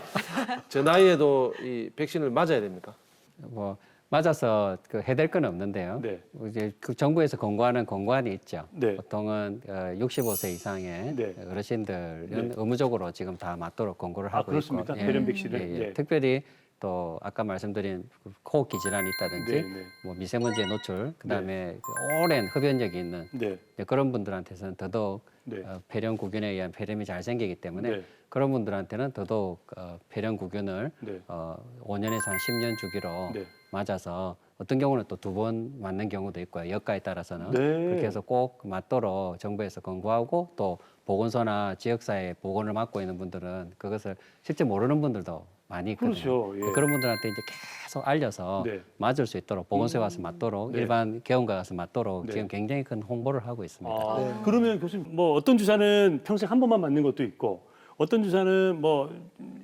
저 나이에도 이 백신을 맞아야 됩니까? 뭐 맞아서 그 해될 건 없는데요. 네. 이제 그 정부에서 권고하는 권고안이 있죠. 네. 보통은 65세 이상의 네. 어르신들은 네. 의무적으로 지금 다 맞도록 권고를 하고 그렇습니까? 있고, 폐렴 백신을? 예, 예. 네. 특별히 또 아까 말씀드린 코호흡기 질환이 있다든지 네, 네. 뭐 미세먼지에 노출, 그다음에 그 오랜 흡연력이 있는 네. 이제 그런 분들한테서는 더더욱 네. 폐렴 구균에 의한 폐렴이 잘 생기기 때문에 네. 그런 분들한테는 더더욱 폐렴 구균을 네. 5년에서 한 10년 주기로 네. 맞아서 어떤 경우는 또 2번 맞는 경우도 있고요. 여가에 따라서는 네. 그렇게 해서 꼭 맞도록 정부에서 권고하고 또 보건소나 지역사회 보건을 맡고 있는 분들은 그것을 실제 모르는 분들도 많이 있거든요. 그렇죠. 예. 그런 분들한테 이제 계속 알려서 네. 맞을 수 있도록 보건소에 가서 맞도록 네. 일반 개원가 가서 맞도록 네. 지금 굉장히 큰 홍보를 하고 있습니다. 아, 네. 그러면 교수님 뭐 어떤 주사는 평생 한 번만 맞는 것도 있고 어떤 주사는 뭐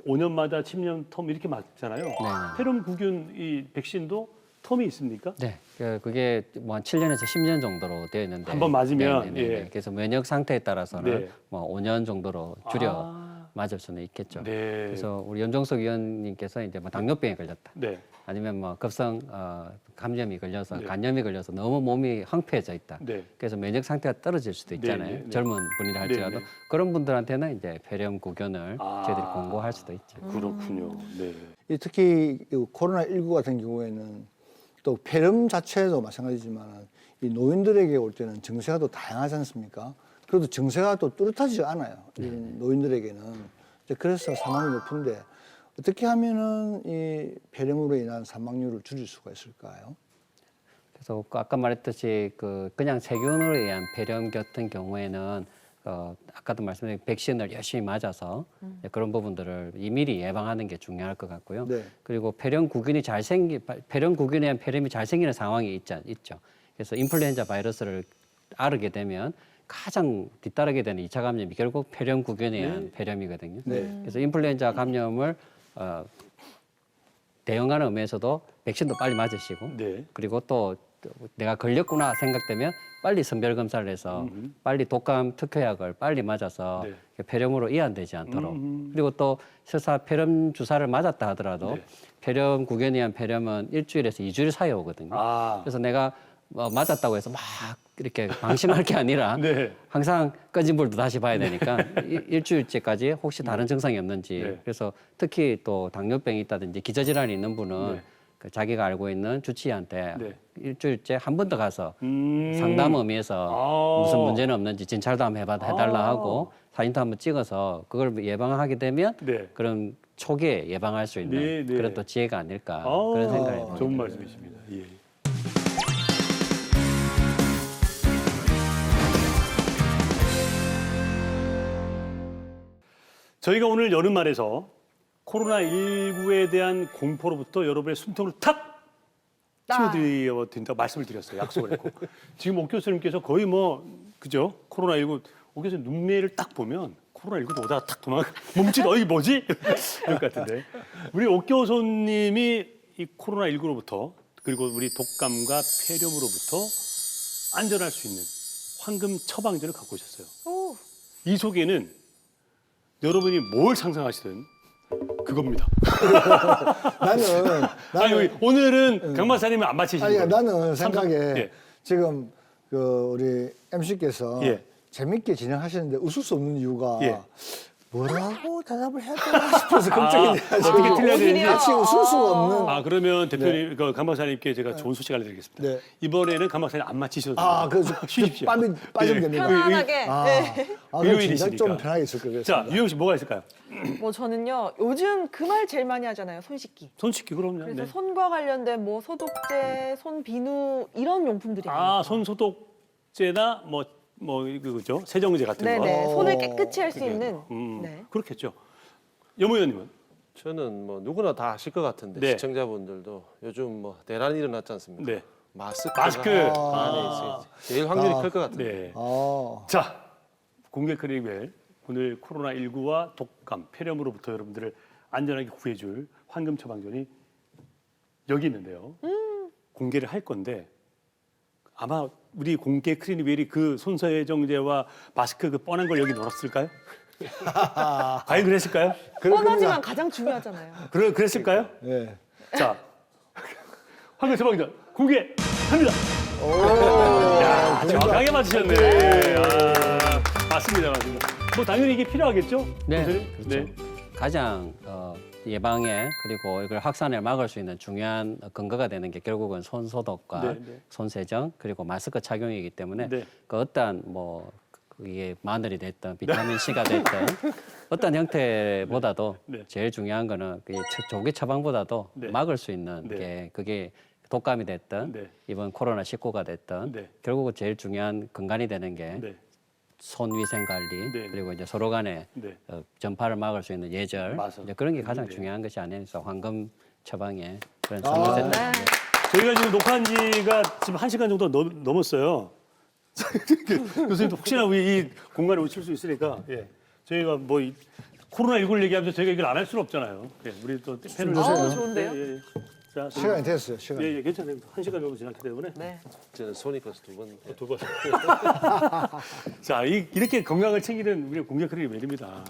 5년마다 10년 텀 이렇게 맞잖아요. 네. 폐렴 구균 이 백신도 텀이 있습니까? 네, 그게 뭐 한 7년에서 10년 정도로 되어 있는데 한번 맞으면, 네네네. 예. 그래서 면역 상태에 따라서는 네. 뭐 5년 정도로 줄여 아, 맞을 수는 있겠죠. 네. 그래서 우리 염종석 위원님께서 이제 뭐 당뇨병에 걸렸다, 네. 아니면 뭐 급성 감염이 걸려서 네. 간염이 걸려서 너무 몸이 황폐해져 있다. 네. 그래서 면역 상태가 떨어질 수도 있잖아요. 네, 네, 네. 젊은 분이라 할지라도 네, 네. 그런 분들한테는 이제 폐렴 구균을 아. 저희들이 권고할 수도 있죠. 그렇군요. 네. 이 특히 이 코로나19 같은 경우에는 또 폐렴 자체도 마찬가지지만 이 노인들에게 올 때는 증세가 또 다양하지 않습니까? 그래도 증세가 또 뚜렷하지 않아요. 이 노인들에게는. 이제 그래서 사망이 높은데 어떻게 하면은 이 폐렴으로 인한 사망률을 줄일 수가 있을까요? 그래서 아까 말했듯이 그냥 세균으로 의한 폐렴 같은 경우에는 아까도 말씀드린 백신을 열심히 맞아서 그런 부분들을 미리 예방하는 게 중요할 것 같고요. 네. 그리고 폐렴 구균에 의한 폐렴이 잘 생기는 상황이 있죠. 그래서 인플루엔자 바이러스를 앓게 되면 가장 뒤따르게 되는 2차 감염이 결국 폐렴 구균에 의한 폐렴이거든요. 네. 그래서 인플루엔자 감염을 대응하는 의미에서도 백신도 빨리 맞으시고 네. 그리고 또 내가 걸렸구나 생각되면 빨리 선별 검사를 해서 빨리 독감 특효약을 빨리 맞아서 네. 폐렴으로 이완되지 않도록 그리고 또 설사 폐렴 주사를 맞았다 하더라도 네. 폐렴 구균에 의한 폐렴은 1주일에서 2주일 사이에 오거든요. 아. 그래서 내가 맞았다고 해서 막 이렇게 방심할 게 아니라 네. 항상 꺼진 불도 다시 봐야 되니까 일주일째까지 혹시 다른 증상이 없는지 네. 그래서 특히 또 당뇨병이 있다든지 기저질환이 있는 분은 네. 그 자기가 알고 있는 주치의한테 네. 일주일째 한 번 더 가서 상담 의미에서 아. 무슨 문제는 없는지 진찰도 한번 해달라 아. 하고 사진도 한번 찍어서 그걸 예방하게 되면 네. 그런 초기에 예방할 수 있는 네, 네. 그런 또 지혜가 아닐까 아, 그런 생각이 듭니다. 좋은 말씀이십니다. 예. 저희가 오늘 여는 말에서 코로나19에 대한 공포로부터 여러분의 숨통을 탁 틔워드려 된다고 말씀을 드렸어요. 약속을 했고. 지금 옥 교수님께서 거의 뭐, 그죠? 코로나19, 옥 교수님 눈매를 딱 보면 코로나19도 오다가 탁 몸짓, 이게 뭐지? 이럴 것 같은데. 우리 옥 교수님이 이 코로나19로부터 그리고 우리 독감과 폐렴으로부터 안전할 수 있는 황금 처방전을 갖고 오셨어요. 오. 이 속에는 여러분이 뭘 상상하시든 그겁니다. 나는 오늘은 강 박사님은 안 맞히시는 아니 거예요. 나는 생각에 예. 지금 그 우리 MC께서 예. 재밌게 진행하시는데 웃을 수 없는 이유가 예. 뭐라고 대답을 해야 되나 싶어서 걱정이 돼가지고 어떻게 틀려야 되는지. 같이 웃을 수가 없는. 그러면 대표님, 강 박사님께 제가 좋은 소식 알려드리겠습니다. 네. 이번에는 강 박사님 안 맞히셔도 됩니다. 그래서 쉬십시오. 빠지면 예. 됩니다. 편안하게. 네. 그럼 일요일이시니까. 진짜 좀 편하게 있을 것 같습니다. 자, 유영 씨 뭐가 있을까요? 뭐 저는요 요즘 그 말 제일 많이 하잖아요. 손 씻기. 손 씻기 그럼요. 그래서 네. 손과 관련된 뭐 소독제, 손 비누 이런 용품들이 많아요. 손 소독제나 그죠? 세정제 같은 거. 네네. 손을 깨끗이 할 수 그게, 있는. 네. 그렇겠죠. 여모 의원님은? 저는 뭐 누구나 다 아실 것 같은데 네. 시청자분들도 요즘 뭐 대란이 일어났지 않습니까? 네. 마스크가 마스크. 안에 있어요. 제일 확률이 클 것 같은데. 네. 아, 자, 공개 클리닉 오늘 코로나19와 독감, 폐렴으로부터 여러분들을 안전하게 구해줄 황금 처방전이 여기 있는데요. 공개를 할 건데 아마 우리 공개 클리닉 그 손세정제와 마스크 그 뻔한 걸 여기 넣었을까요? 과연 그랬을까요? 뻔하지만 가장 중요하잖아요. 그랬을까요? 예. 자, 황금 처방전 공개합니다. 야, 정확하게 맞으셨네. 맞습니다. 뭐 당연히 이게 필요하겠죠? 네, 교수님? 그렇죠. 네. 가장 예방에 그리고 이걸 확산을 막을 수 있는 중요한 근거가 되는 게 결국은 손 소독과 네, 네. 손 세정 그리고 마스크 착용이기 때문에 네. 그 어떠한 이게 마늘이 됐든 비타민 C가 됐든 어떤 형태보다도 네. 제일 중요한 거는 그 조기 처방보다도 네. 막을 수 있는 네. 게 그게 독감이 됐든 네. 이번 코로나19가 됐든 네. 결국은 제일 중요한 근간이 되는 게 네. 손 위생 관리 네. 그리고 이제 서로 간에 네. 전파를 막을 수 있는 예절 맞아. 이제 그런 게 가장 네. 중요한 것이 아니어서 황금 처방의 그런 아. 선물세다. 네. 저희가 지금 녹화한 지가 지금 1시간 정도 넘었어요. 교수님도 혹시나 우리 이 공간에 오실 수 있으니까 저희가 뭐 코로나19를 얘기하면서 저희가 이걸 안 할 수는 없잖아요. 우리 또 팬을 좋은데요? 예. 자, 시간이 됐어요. 시간. 예, 괜찮아요. 1시간 정도 지났기 때문에 네. 저는 손이 커서 두 번. 두 번. 자, 이렇게 건강을 챙기는 우리 공개 클리닉 웰입니다.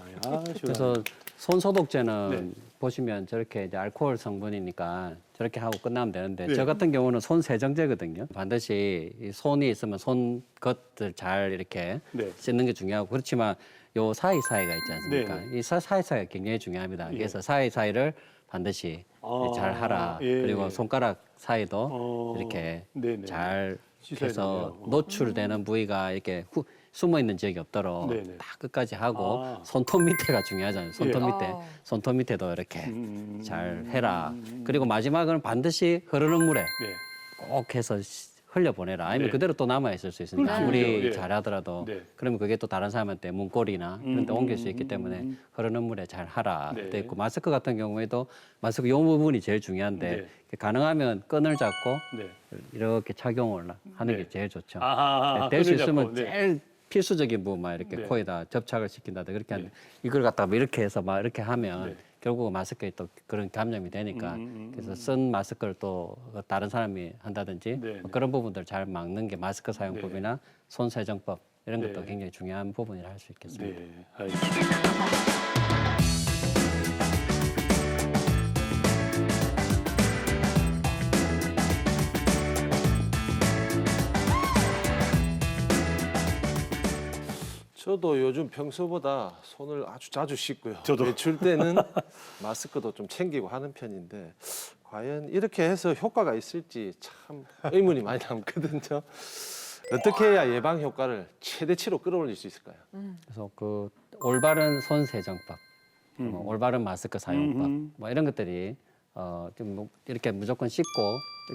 그래서 손 소독제는 네. 보시면 저렇게 이제 알코올 성분이니까 저렇게 하고 끝나면 되는데 네. 저 같은 경우는 손 세정제거든요. 반드시 이 손이 있으면 손 겉을 잘 이렇게 네. 씻는 게 중요하고 그렇지만 요 사이사이가 있지 않습니까? 네. 이 사이사이가 굉장히 중요합니다. 그래서 사이사이를 반드시 아, 잘 하라. 예, 그리고 예. 손가락 사이도 이렇게 네네. 잘 씻어야 해서 되네요. 노출되는 부위가 이렇게 숨어 있는 지역이 없도록 네네. 다 끝까지 하고 아. 손톱 밑에가 중요하잖아요. 손톱 예. 밑에, 아. 손톱 밑에도 이렇게 음. 잘 해라. 그리고 마지막은 반드시 흐르는 물에 네. 꼭 해서 흘려보내라. 아니면 네. 그대로 또 남아 있을 수 있으니까 그렇죠. 아무리 예. 잘하더라도 네. 그러면 그게 또 다른 사람한테 문고리나 그런 데 옮길 수 있기 때문에 음. 흐르는 물에 잘 하라. 네. 돼 있고 마스크 같은 경우에도 마스크 요 부분이 제일 중요한데 네. 가능하면 끈을 잡고 네. 이렇게 착용을 하는 네. 게 제일 좋죠. 아하, 될 수 끈을 있으면 잡고, 네. 제일 필수적인 부분만 이렇게 네. 코에다 접착을 시킨다든가 그렇게 하는데 이걸 갖다가 뭐 이렇게 해서 막 이렇게 하면 네. 결국 마스크에 또 그런 감염이 되니까 그래서 쓴 마스크를 또 다른 사람이 한다든지 네, 뭐 네. 그런 부분들 잘 막는 게 마스크 사용법이나 손 세정법 이런 것도 네. 굉장히 중요한 부분이라 할 수 있겠습니다. 네. 알겠습니다. 저도 요즘 평소보다 손을 아주 자주 씻고요. 저도. 외출 때는 마스크도 좀 챙기고 하는 편인데 과연 이렇게 해서 효과가 있을지 참 의문이 많이 남거든요. 어떻게 해야 예방 효과를 최대치로 끌어올릴 수 있을까요? 그래서 그 올바른 손 세정법, 뭐 올바른 마스크 사용법, 뭐 이런 것들이 좀 이렇게 무조건 씻고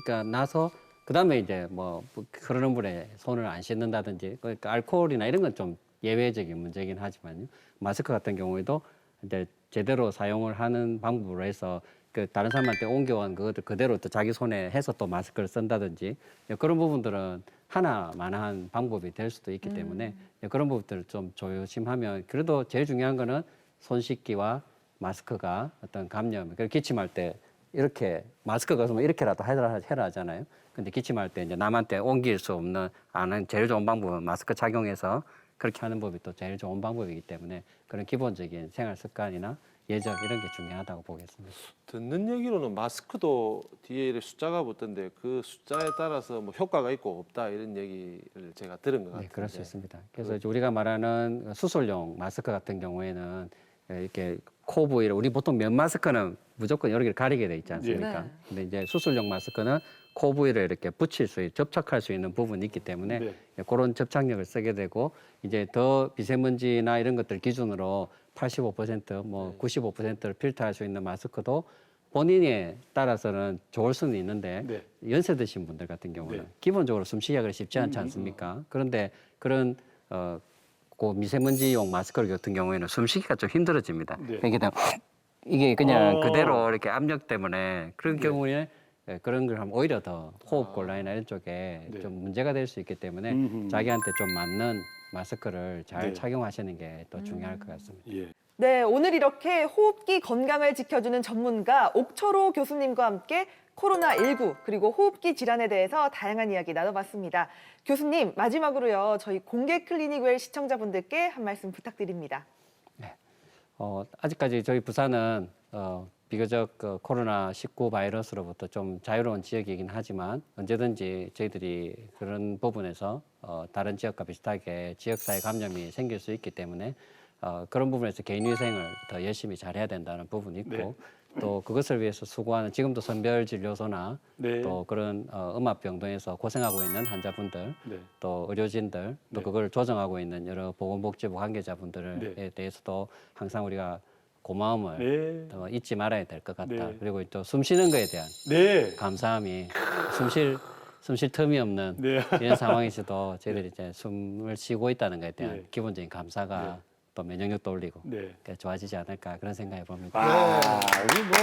그러니까 나서 그다음에 이제 뭐 흐르는 물에 손을 안 씻는다든지 그러니까 알코올이나 이런 건 좀 예외적인 문제긴 하지만요. 마스크 같은 경우에도 이제 제대로 사용을 하는 방법으로 해서 그 다른 사람한테 옮겨온 그것들 그대로 또 자기 손에 해서 또 마스크를 쓴다든지 그런 부분들은 하나만한 방법이 될 수도 있기 때문에 그런 부분들을 좀 조심하면 그래도 제일 중요한 거는 손 씻기와 마스크가 어떤 감염, 기침할 때 이렇게 마스크가 없으면 이렇게라도 해라 하잖아요. 근데 기침할 때 이제 남한테 옮길 수 없는 아는 제일 좋은 방법은 마스크 착용해서 그렇게 하는 법이 또 제일 좋은 방법이기 때문에 그런 기본적인 생활 습관이나 예절 이런 게 중요하다고 보겠습니다. 듣는 얘기로는 마스크도 뒤에 이렇게 숫자가 붙던데 그 숫자에 따라서 뭐 효과가 있고 없다 이런 얘기를 제가 들은 것 네, 같은데. 그럴 수 있습니다. 그래서 이제 우리가 말하는 수술용 마스크 같은 경우에는 이렇게 코 부위를 우리 보통 면 마스크는 무조건 여기를 가리게 돼 있지 않습니까? 네. 근데 이제 수술용 마스크는 코 부위를 이렇게 붙일 수 접촉할 수 있는 부분이 있기 때문에 네. 그런 접착력을 쓰게 되고 이제 더 미세먼지나 이런 것들 기준으로 85%, 뭐 95%를 필터할 수 있는 마스크도 본인에 따라서는 좋을 수는 있는데 네. 연세 드신 분들 같은 경우는 네. 기본적으로 숨쉬기가 그리 쉽지 않지 않습니까? 그런데 그런 그 미세먼지용 마스크 같은 경우에는 숨쉬기가 좀 힘들어집니다. 네. 이게 그냥 그대로 이렇게 압력 때문에 그런 네. 경우에 그런 걸 하면 오히려 더 호흡 곤란이나 이런 쪽에 네. 좀 문제가 될 수 있기 때문에 자기한테 좀 맞는 마스크를 잘 네. 착용하시는 게 더 중요할 것 같습니다. 예. 네, 오늘 이렇게 호흡기 건강을 지켜주는 전문가 옥철호 교수님과 함께 코로나19 그리고 호흡기 질환에 대해서 다양한 이야기 나눠봤습니다. 교수님, 마지막으로요. 저희 공개 클리닉웰 시청자분들께 한 말씀 부탁드립니다. 아직까지 저희 부산은 비교적 코로나19 바이러스로부터 좀 자유로운 지역이긴 하지만 언제든지 저희들이 그런 부분에서 다른 지역과 비슷하게 지역사회 감염이 생길 수 있기 때문에 그런 부분에서 개인위생을 더 열심히 잘해야 된다는 부분이 있고 네. 또 그것을 위해서 수고하는 지금도 선별진료소나 네. 또 그런 음압병동에서 고생하고 있는 환자분들 네. 또 의료진들 또 네. 그걸 조정하고 있는 여러 보건복지부 관계자분들에 네. 대해서도 항상 우리가 고마움을 네. 더 잊지 말아야 될 것 같다. 네. 그리고 또 숨 쉬는 거에 대한 네. 감사함이 숨 쉴 틈이 없는 네. 이런 상황에서도 저희들이 이제 숨을 쉬고 있다는 것에 대한 네. 기본적인 감사가 네. 또 면역력도 올리고 네. 그러니까 좋아지지 않을까 그런 생각이 봅니다. 우리 뭐,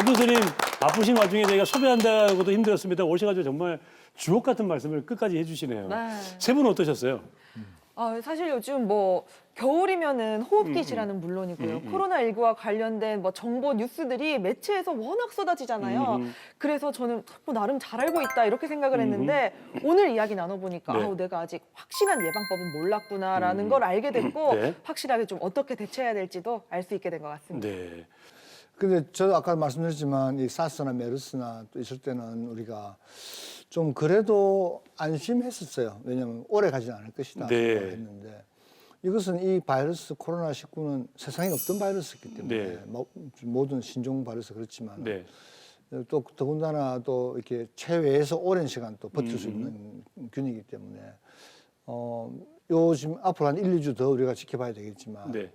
오 교수님 바쁘신 와중에 저희가 소개한다고도 힘들었습니다. 오셔가지고 정말 주옥 같은 말씀을 끝까지 해주시네요. 네. 세 분은 어떠셨어요? 사실 요즘 뭐 겨울이면은 호흡기 질환은 물론이고요. 코로나19와 관련된 뭐 정보 뉴스들이 매체에서 워낙 쏟아지잖아요. 그래서 저는 뭐 나름 잘 알고 있다 이렇게 생각을 했는데 오늘 이야기 나눠보니까 네. 아우, 내가 아직 확실한 예방법은 몰랐구나라는 걸 알게 됐고 네. 확실하게 좀 어떻게 대처해야 될지도 알 수 있게 된 것 같습니다. 네. 근데 저도 아까 말씀드렸지만 이 사스나 메르스나 또 있을 때는 우리가 좀 그래도 안심했었어요. 왜냐하면 오래 가지는 않을 것이다 네. 생각을 했는데 이것은 이 바이러스 코로나19는 세상에 없던 바이러스이기 때문에 네. 모든 신종 바이러스 그렇지만 네. 또 더군다나 또 이렇게 체외에서 오랜 시간 또 버틸 수 있는 균이기 때문에 요즘 앞으로 한 1, 2주 더 우리가 지켜봐야 되겠지만 네.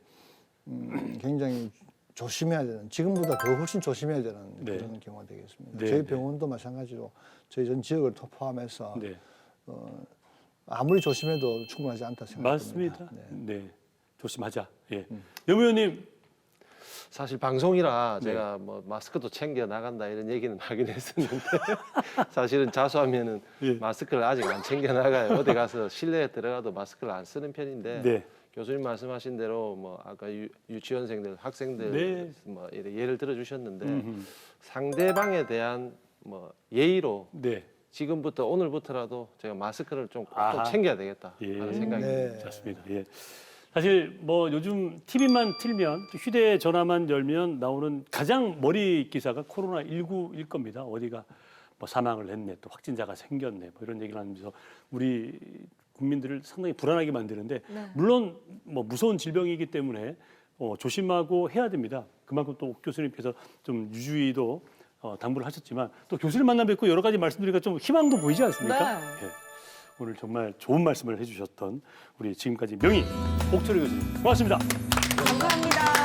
굉장히 조심해야 되는, 지금보다 더 훨씬 조심해야 되는 네. 그런 경우가 되겠습니다. 네, 저희 네. 병원도 마찬가지로 저희 전 지역을 포함해서 네. 아무리 조심해도 충분하지 않다 생각합니다. 맞습니다. 네. 네. 조심하자. 예. 염 의원님. 사실 방송이라 네. 제가 뭐 마스크도 챙겨 나간다 이런 얘기는 하긴 했었는데 사실은 자수하면은 예. 마스크를 아직 안 챙겨 나가요. 어디 가서 실내에 들어가도 마스크를 안 쓰는 편인데 네. 교수님 말씀하신 대로 뭐 아까 유치원생들, 학생들 네. 뭐 이렇게 예를 들어 주셨는데 음흠. 상대방에 대한 뭐 예의로 네. 지금부터 오늘부터라도 제가 마스크를 좀 꼭 아하. 챙겨야 되겠다 예. 하는 생각이 네. 듭니다. 맞습니다. 예. 사실 뭐 요즘 TV만 틀면 또 휴대전화만 열면 나오는 가장 머리 기사가 코로나19일 겁니다. 어디가 뭐 사망을 했네, 또 확진자가 생겼네, 뭐 이런 얘기를 하면서 우리 국민들을 상당히 불안하게 만드는데 네. 물론 뭐 무서운 질병이기 때문에 조심하고 해야 됩니다. 그만큼 또 옥 교수님께서 좀 유주의도 당부를 하셨지만 또 교수님 만나 뵙고 여러 가지 말씀드리니까 좀 희망도 보이지 않습니까? 네. 예. 오늘 정말 좋은 말씀을 해주셨던 우리 지금까지 명의 옥철호 교수님 고맙습니다. 감사합니다.